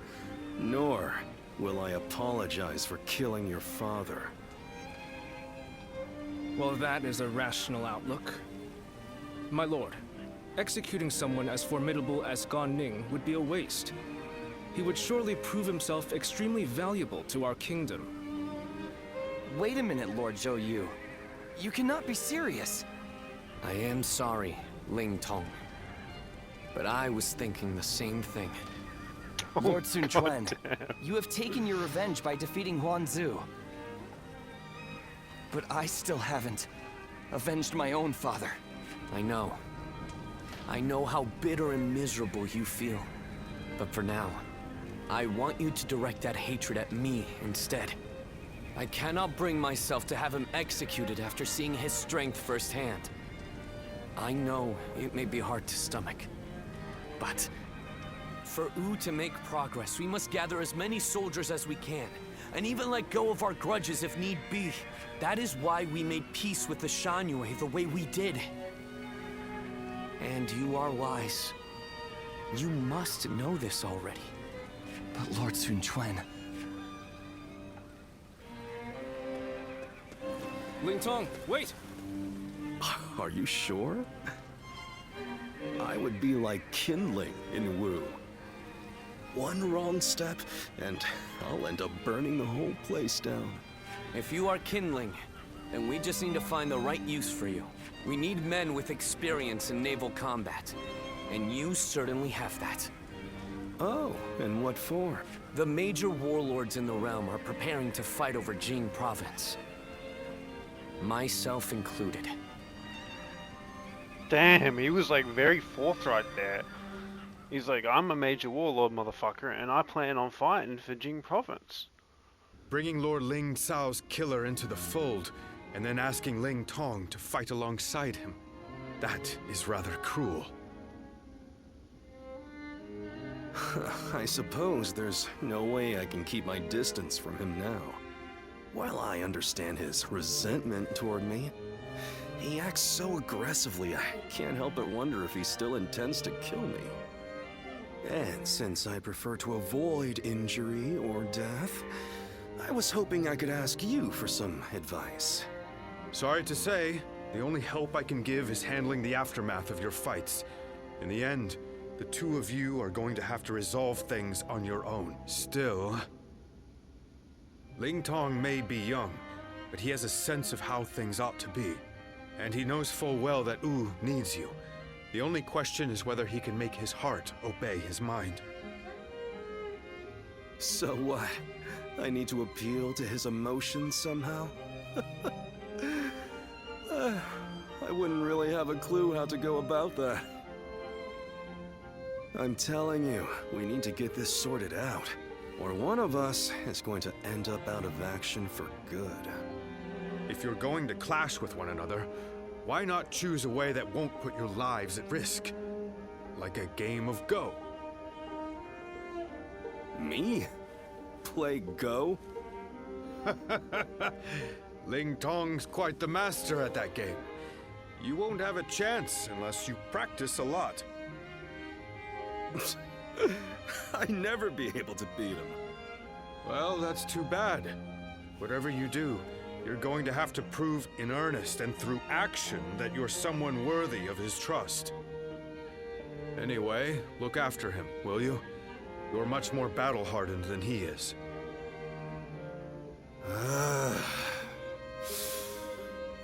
nor will I apologize for killing your father. Well, that is a rational outlook. My lord, executing someone as formidable as Gan Ning would be a waste. He would surely prove himself extremely valuable to our kingdom. Wait a minute, Lord Zhou Yu. You cannot be serious. I am sorry, Ling Tong. But I was thinking the same thing. Lord Sun Quan, you have taken your revenge by defeating Huang Zu. But I still haven't avenged my own father. I know. I know how bitter and miserable you feel. But for now, I want you to direct that hatred at me instead. I cannot bring myself to have him executed after seeing his strength firsthand. I know it may be hard to stomach, but for Wu to make progress, we must gather as many soldiers as we can, and even let go of our grudges if need be. That is why we made peace with the Shanyue the way we did. And you are wise. You must know this already. But Lord Sun Quan... Ling Tong, wait! Are you sure? I would be like kindling in Wu. One wrong step, and I'll end up burning the whole place down. If you are kindling, then we just need to find the right use for you. We need men with experience in naval combat, and you certainly have that. Oh, and what for? The major warlords in the realm are preparing to fight over Jing province. Myself included. Damn, he was like very forthright there. He's like, I'm a major warlord, motherfucker, and I plan on fighting for Jing province. Bringing Lord Ling Cao's killer into the fold, and then asking Ling Tong to fight alongside him. That is rather cruel. I suppose there's no way I can keep my distance from him now. While I understand his resentment toward me, he acts so aggressively I can't help but wonder if he still intends to kill me. And since I prefer to avoid injury or death, I was hoping I could ask you for some advice. Sorry to say, the only help I can give is handling the aftermath of your fights. In the end, the two of you are going to have to resolve things on your own. Still, Ling Tong may be young, but he has a sense of how things ought to be. And he knows full well that Wu needs you. The only question is whether he can make his heart obey his mind. So what? I need to appeal to his emotions somehow? I wouldn't really have a clue how to go about that. I'm telling you, we need to get this sorted out, or one of us is going to end up out of action for good. If you're going to clash with one another, why not choose a way that won't put your lives at risk? Like a game of Go. Me? Play Go? Ling Tong's quite the master at that game. You won't have a chance unless you practice a lot. I'd never be able to beat him. Well, that's too bad. Whatever you do, you're going to have to prove in earnest and through action that you're someone worthy of his trust. Anyway, look after him, will you? You're much more battle-hardened than he is.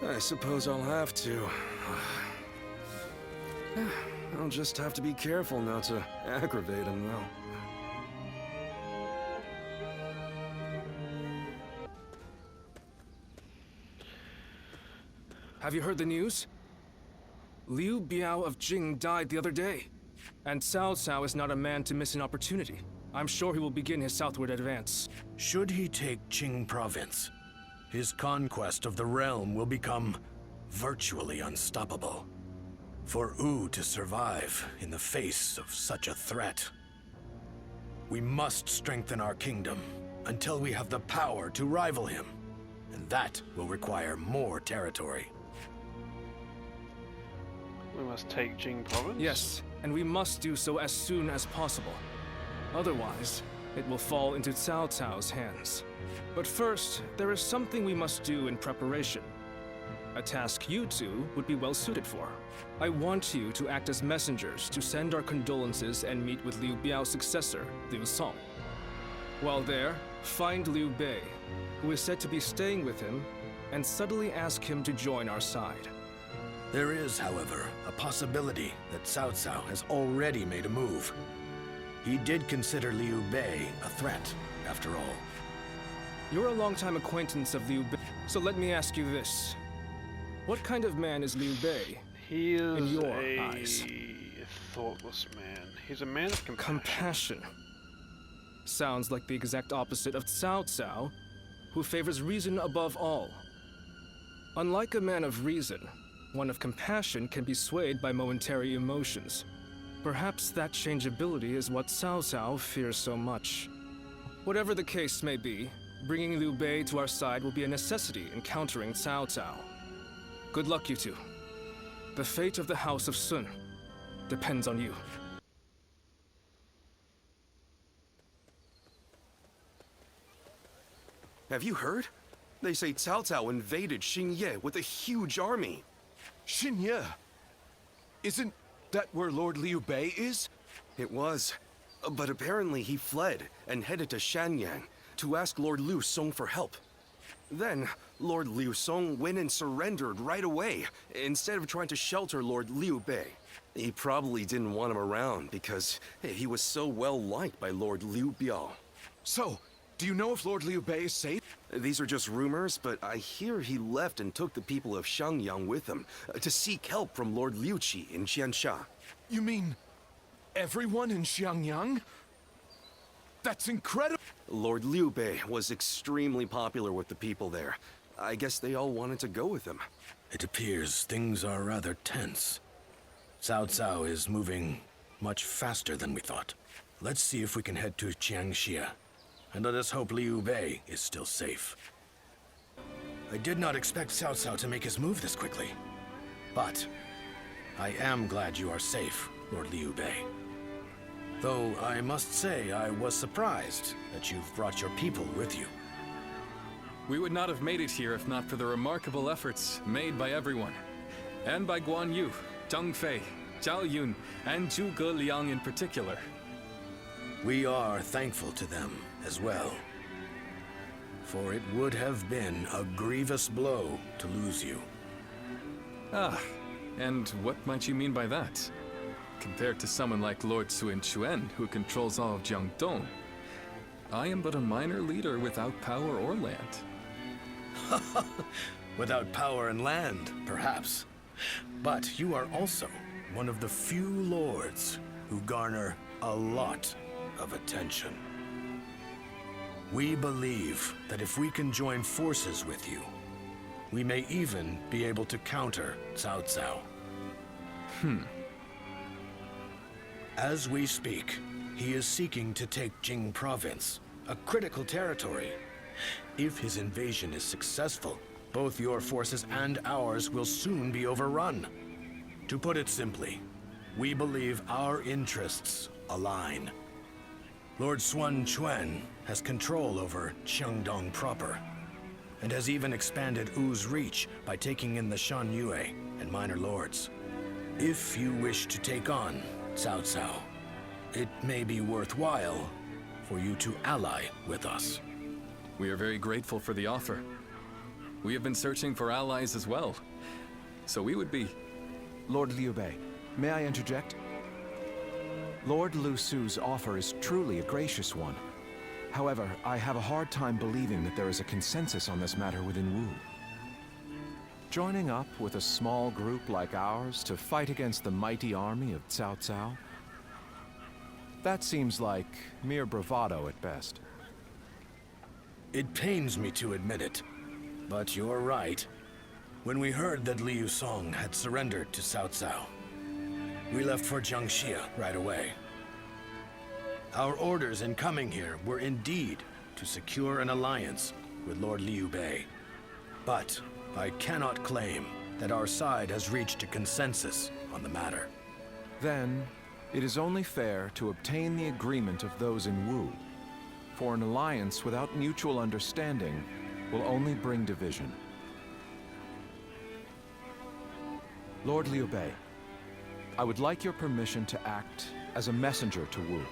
I suppose I'll have to. I'll just have to be careful not to aggravate him, though. Have you heard the news? Liu Bei of Jing died the other day. And Cao Cao is not a man to miss an opportunity. I'm sure he will begin his southward advance. Should he take Jing province, his conquest of the realm will become virtually unstoppable. For Wu to survive in the face of such a threat, we must strengthen our kingdom until we have the power to rival him. And that will require more territory. We must take Jing province? Yes, and we must do so as soon as possible. Otherwise, it will fall into Cao Cao's hands. But first, there is something we must do in preparation. A task you two would be well suited for. I want you to act as messengers to send our condolences and meet with Liu Biao's successor, Liu Song. While there, find Liu Bei, who is said to be staying with him, and subtly ask him to join our side. There is, however, a possibility that Cao Cao has already made a move. He did consider Liu Bei a threat, after all. You're a longtime acquaintance of Liu Bei, so let me ask you this. What kind of man is Liu Bei, He is in your a eyes? thoughtless man. He's a man of compassion. Compassion. Sounds like the exact opposite of Cao Cao, who favors reason above all. Unlike a man of reason, one of compassion can be swayed by momentary emotions. Perhaps that changeability is what Cao Cao fears so much. Whatever the case may be, bringing Liu Bei to our side will be a necessity in countering Cao Cao. Good luck, you two. The fate of the House of Sun depends on you. Have you heard? They say Cao Cao invaded Xinye with a huge army. Xinye? Isn't that where Lord Liu Bei is? It was. But apparently he fled and headed to Shanyang to ask Lord Liu Song for help. Then, Lord Liu Song went and surrendered right away, instead of trying to shelter Lord Liu Bei. He probably didn't want him around because he was so well liked by Lord Liu Biao. So, do you know if Lord Liu Bei is safe? These are just rumors, but I hear he left and took the people of Xiangyang with him to seek help from Lord Liu Qi in Jiansha. You mean everyone in Xiangyang? That's incredible! Lord Liu Bei was extremely popular with the people there. I guess they all wanted to go with him. It appears things are rather tense. Cao Cao is moving much faster than we thought. Let's see if we can head to Jiangxia. And let us hope Liu Bei is still safe. I did not expect Cao Cao to make his move this quickly. But I am glad you are safe, Lord Liu Bei. Though I must say I was surprised that you've brought your people with you. We would not have made it here if not for the remarkable efforts made by everyone. And by Guan Yu, Zhang Fei, Zhao Yun, and Zhuge Liang in particular. We are thankful to them as well. For it would have been a grievous blow to lose you. Ah, and what might you mean by that? Compared to someone like Lord Sun Quan, who controls all of Jiangdong, I am but a minor leader without power or land. Without power and land, perhaps. But you are also one of the few lords who garner a lot of attention. We believe that if we can join forces with you, we may even be able to counter Cao Cao. As we speak, he is seeking to take Jing province, a critical territory. If his invasion is successful, both your forces and ours will soon be overrun. To put it simply, we believe our interests align. Lord Sun Quan has control over Qiangdong proper, and has even expanded Wu's reach by taking in the Shan Yue and minor lords. If you wish to take on Cao Cao, it may be worthwhile for you to ally with us. We are very grateful for the offer. We have been searching for allies as well, so we would be... Lord Liu Bei, may I interject? Lord Lu Su's offer is truly a gracious one. However, I have a hard time believing that there is a consensus on this matter within Wu. Joining up with a small group like ours to fight against the mighty army of Cao Cao? That seems like mere bravado at best. It pains me to admit it, but you're right. When we heard that Liu Song had surrendered to Cao Cao, we left for Jiangxia right away. Our orders in coming here were indeed to secure an alliance with Lord Liu Bei. But I cannot claim that our side has reached a consensus on the matter. Then, it is only fair to obtain the agreement of those in Wu. For an alliance without mutual understanding will only bring division. Lord Liu Bei, I would like your permission to act as a messenger to Wu.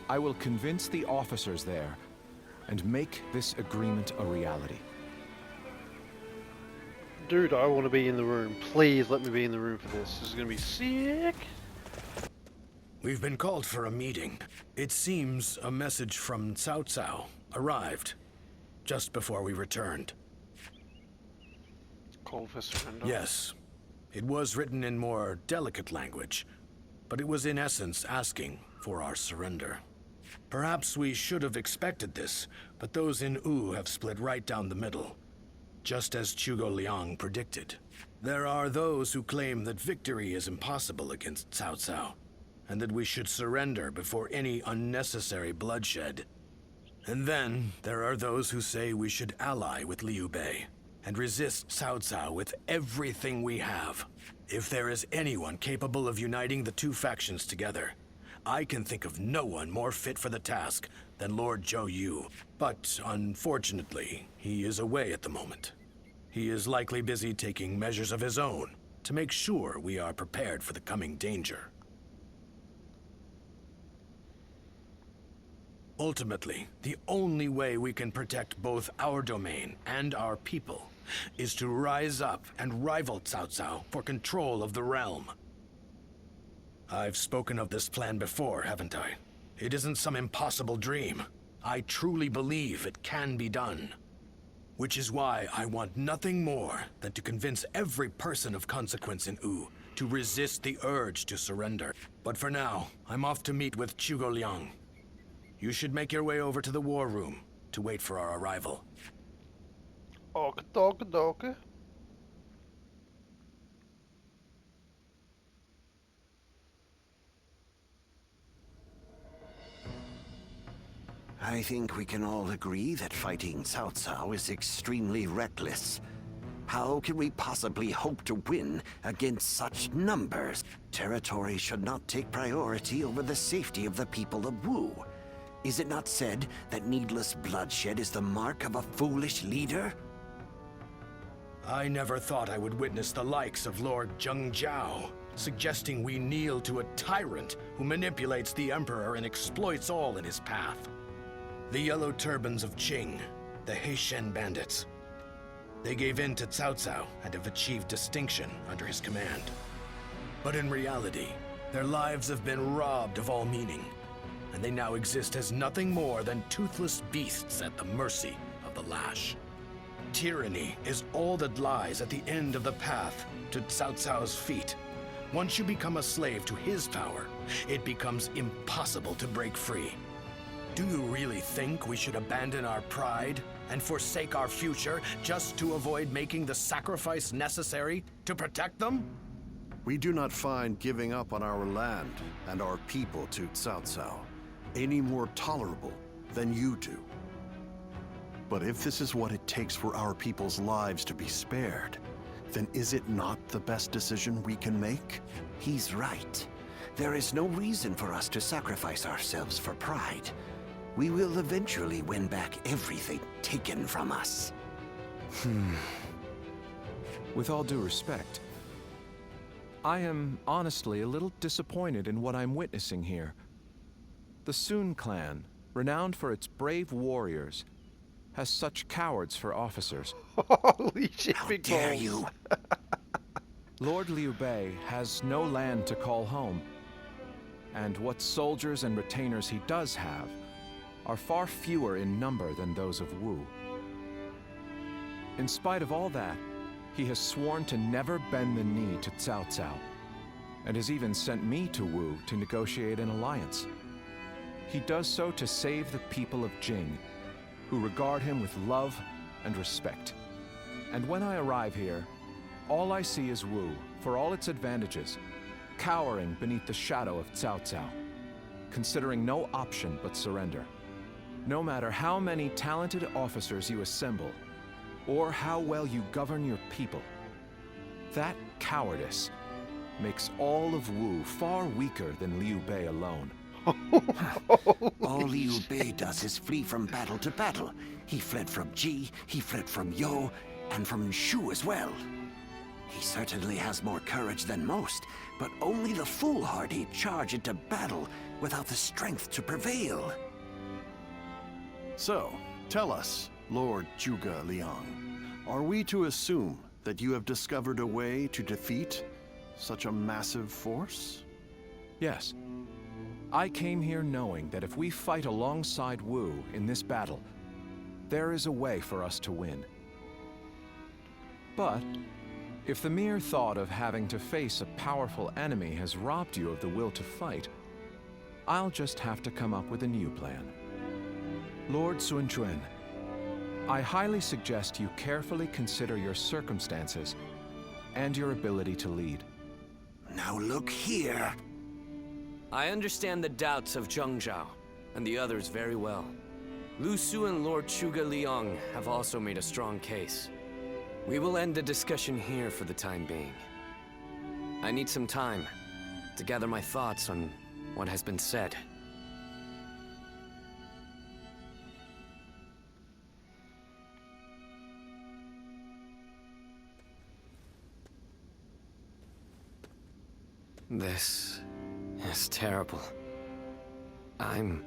I will convince the officers there and make this agreement a reality. Dude, I want to be in the room. Please let me be in the room for this. This is going to be sick. We've been called for a meeting. It seems a message from Cao Cao arrived just before we returned. Call for surrender? Yes. It was written in more delicate language, but it was in essence asking for our surrender. Perhaps we should have expected this, but those in Wu have split right down the middle, just as Zhuge Liang predicted. There are those who claim that victory is impossible against Cao Cao, and that we should surrender before any unnecessary bloodshed. And then there are those who say we should ally with Liu Bei and resist Cao Cao with everything we have. If there is anyone capable of uniting the two factions together, I can think of no one more fit for the task than Lord Zhou Yu. But unfortunately, he is away at the moment. He is likely busy taking measures of his own to make sure we are prepared for the coming danger. Ultimately, the only way we can protect both our domain and our people is to rise up and rival Cao Cao for control of the realm. I've spoken of this plan before, haven't I? It isn't some impossible dream. I truly believe it can be done. Which is why I want nothing more than to convince every person of consequence in Wu to resist the urge to surrender. But for now, I'm off to meet with Zhuge Liang. You should make your way over to the war room to wait for our arrival. Okie. I think we can all agree that fighting Cao Cao is extremely reckless. How can we possibly hope to win against such numbers? Territory should not take priority over the safety of the people of Wu. Is it not said that needless bloodshed is the mark of a foolish leader? I never thought I would witness the likes of Lord Zhengjiao, suggesting we kneel to a tyrant who manipulates the Emperor and exploits all in his path. The Yellow Turbans of Qing, the Heishen bandits. They gave in to Cao Cao and have achieved distinction under his command. But in reality, their lives have been robbed of all meaning, and they now exist as nothing more than toothless beasts at the mercy of the lash. Tyranny is all that lies at the end of the path to Cao Cao's feet. Once you become a slave to his power, it becomes impossible to break free. Do you really think we should abandon our pride and forsake our future just to avoid making the sacrifice necessary to protect them? We do not find giving up on our land and our people to Cao Cao any more tolerable than you do. But if this is what it takes for our people's lives to be spared, then is it not the best decision we can make? He's right. There is no reason for us to sacrifice ourselves for pride. We will eventually win back everything taken from us. With all due respect, I am honestly a little disappointed in what I'm witnessing here. The Sun clan, renowned for its brave warriors, has such cowards for officers. Holy shit, How big dare balls. you! Lord Liu Bei has no land to call home, and what soldiers and retainers he does have are far fewer in number than those of Wu. In spite of all that, he has sworn to never bend the knee to Cao Cao, and has even sent me to Wu to negotiate an alliance. He does so to save the people of Jing, who regard him with love and respect. And when I arrive here, all I see is Wu, for all its advantages, cowering beneath the shadow of Cao Cao, considering no option but surrender. No matter how many talented officers you assemble, or how well you govern your people, That cowardice makes all of Wu far weaker than Liu Bei alone. All Liu Bei does is flee from battle to battle. He fled from Ji, he fled from Yo, and from Shu as well. He certainly has more courage than most, but only the foolhardy charge into battle without the strength to prevail. So, tell us, Lord Zhuge Liang, are we to assume that you have discovered a way to defeat such a massive force? Yes. I came here knowing that if we fight alongside Wu in this battle, there is a way for us to win. But if the mere thought of having to face a powerful enemy has robbed you of the will to fight, I'll just have to come up with a new plan. Lord Sun Quan, I highly suggest you carefully consider your circumstances and your ability to lead. Now look here. I understand the doubts of Zheng Zhao and the others very well. Lu Su and Lord Zhuge Liang have also made a strong case. We will end the discussion here for the time being. I need some time to gather my thoughts on what has been said. This is terrible. I'm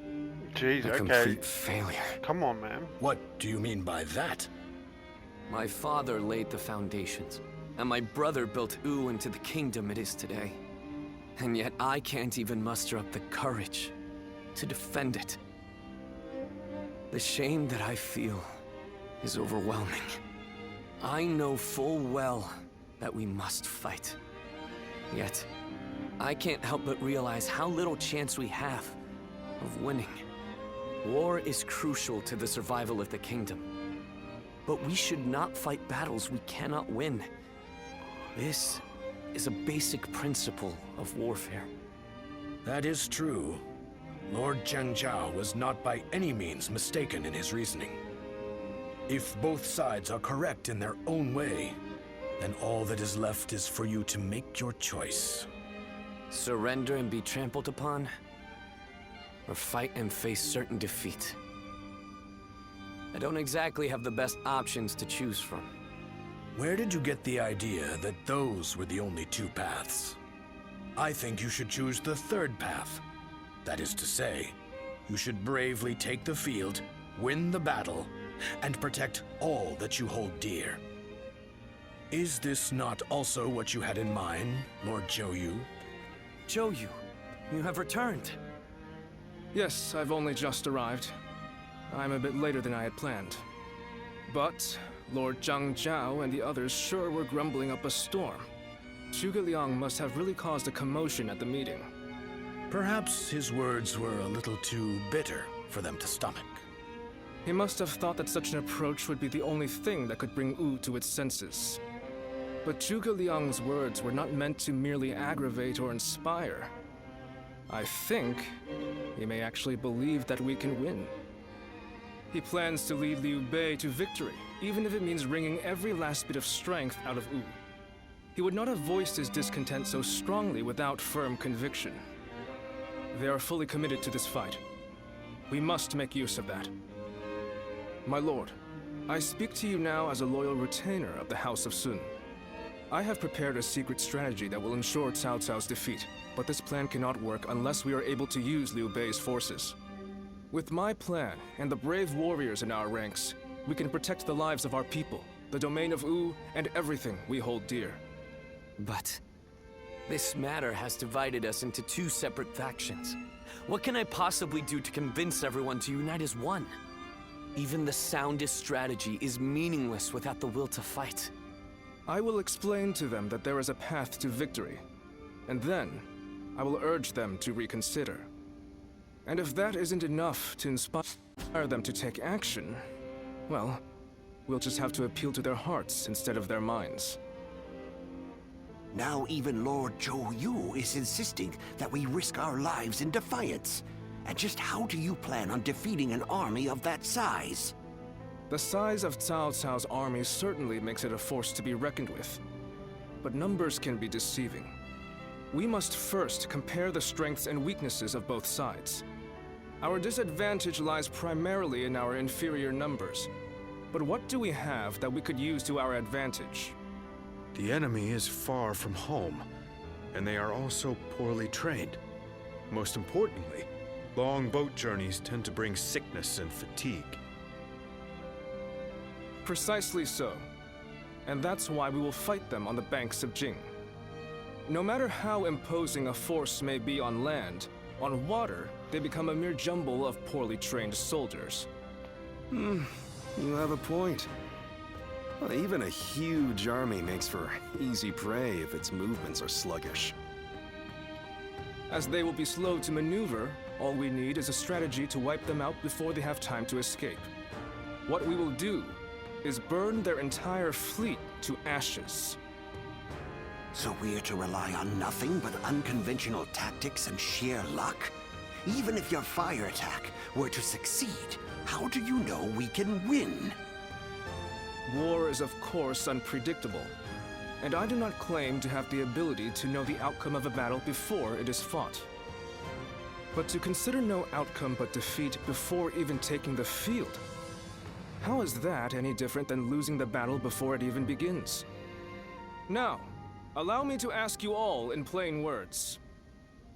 Jeez, a okay. complete failure. Come on, man. What do you mean by that? My father laid the foundations, and my brother built Wu into the kingdom it is today. And yet I can't even muster up the courage to defend it. The shame that I feel is overwhelming. I know full well that we must fight. Yet, I can't help but realize how little chance we have of winning. War is crucial to the survival of the kingdom. But we should not fight battles we cannot win. This is a basic principle of warfare. That is true. Lord Zheng Zhao was not by any means mistaken in his reasoning. If both sides are correct in their own way, then all that is left is for you to make your choice. Surrender and be trampled upon, or fight and face certain defeat. I don't exactly have the best options to choose from. Where did you get the idea that those were the only two paths? I think you should choose the third path. That is to say, you should bravely take the field, win the battle, and protect all that you hold dear. Is this not also what you had in mind, Lord Zhou Yu? Zhou Yu, you have returned. Yes, I've only just arrived. I'm a bit later than I had planned. But Lord Zhang Zhao and the others sure were grumbling up a storm. Zhuge Liang must have really caused a commotion at the meeting. Perhaps his words were a little too bitter for them to stomach. He must have thought that such an approach would be the only thing that could bring Wu to its senses. But Zhuge Liang's words were not meant to merely aggravate or inspire. I think he may actually believe that we can win. He plans to lead Liu Bei to victory, even if it means wringing every last bit of strength out of Wu. He would not have voiced his discontent so strongly without firm conviction. They are fully committed to this fight. We must make use of that. My lord, I speak to you now as a loyal retainer of the House of Sun. I have prepared a secret strategy that will ensure Cao Cao's defeat, but this plan cannot work unless we are able to use Liu Bei's forces. With my plan and the brave warriors in our ranks, we can protect the lives of our people, the domain of Wu, and everything we hold dear. But this matter has divided us into two separate factions. What can I possibly do to convince everyone to unite as one? Even the soundest strategy is meaningless without the will to fight. I will explain to them that there is a path to victory, and then I will urge them to reconsider. And if that isn't enough to inspire them to take action, well, we'll just have to appeal to their hearts instead of their minds. Now even Lord Zhou Yu is insisting that we risk our lives in defiance. And just how do you plan on defeating an army of that size? The size of Cao Cao's army certainly makes it a force to be reckoned with. but numbers can be deceiving. We must first compare the strengths and weaknesses of both sides. Our disadvantage lies primarily in our inferior numbers. But what do we have that we could use to our advantage? The enemy is far from home, and they are also poorly trained. Most importantly, long boat journeys tend to bring sickness and fatigue. Precisely so. And that's why we will fight them on the banks of Jing. No matter how imposing a force may be on land, on water, they become a mere jumble of poorly trained soldiers. You have a point. Well, even a huge army makes for easy prey if its movements are sluggish. As they will be slow to maneuver, all we need is a strategy to wipe them out before they have time to escape. What we will do is burn their entire fleet to ashes. So we're to rely on nothing but unconventional tactics and sheer luck? Even if your fire attack were to succeed, how do you know we can win? War is of course unpredictable, and I do not claim to have the ability to know the outcome of a battle before it is fought. But to consider no outcome but defeat before even taking the field, how is that any different than losing the battle before it even begins? Now, allow me to ask you all in plain words.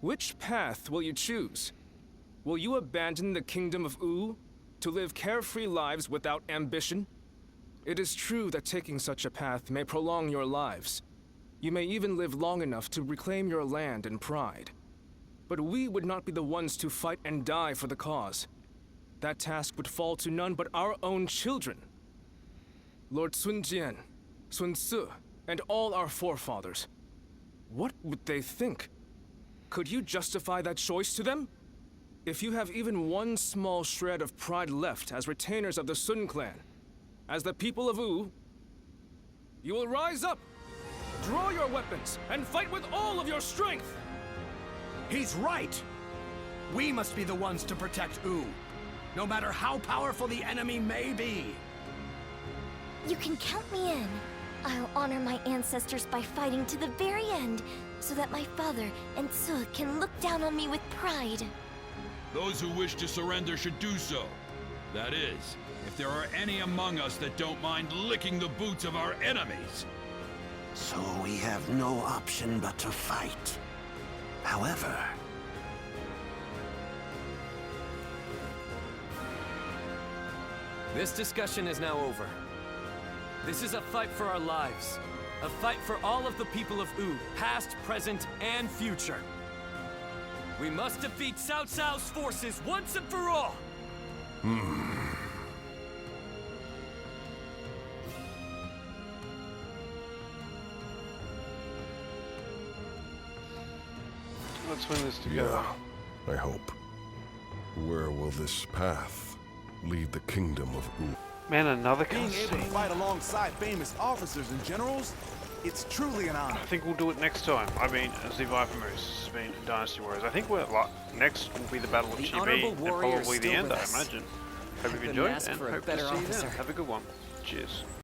Which path will you choose? Will you abandon the kingdom of Wu to live carefree lives without ambition? It is true that taking such a path may prolong your lives. You may even live long enough to reclaim your land and pride. But we would not be the ones to fight and die for the cause. That task would fall to none but our own children. Lord Sun Jian, Sun Ce, and all our forefathers. What would they think? Could you justify that choice to them? If you have even one small shred of pride left as retainers of the Sun clan, as the people of Wu, you will rise up, draw your weapons, and fight with all of your strength! He's right! We must be the ones to protect Wu, no matter how powerful the enemy may be! You can count me in. I'll honor my ancestors by fighting to the very end, so that my father and Ce can look down on me with pride. Those who wish to surrender should do so. That is, if there are any among us that don't mind licking the boots of our enemies. So we have no option but to fight. However... This discussion is now over. This is a fight for our lives. A fight for all of the people of Wu, past, present, and future. We must defeat Cao Cao's forces once and for all! Let's win this together. Yeah, I hope. Where will this path lead the kingdom of Wu? Man, another Being able to cutscene. fight alongside famous officers and generals, it's truly an honor. I think we'll do it next time. I mean, Zivai Famous has been Dynasty Warriors. I think we're next will be the Battle of The Liu Bei honorable and warrior is probably the still end, with I us. imagine. Hope I've you've been enjoyed asked and for a hope to better see you officer. then. Have a good one. Cheers.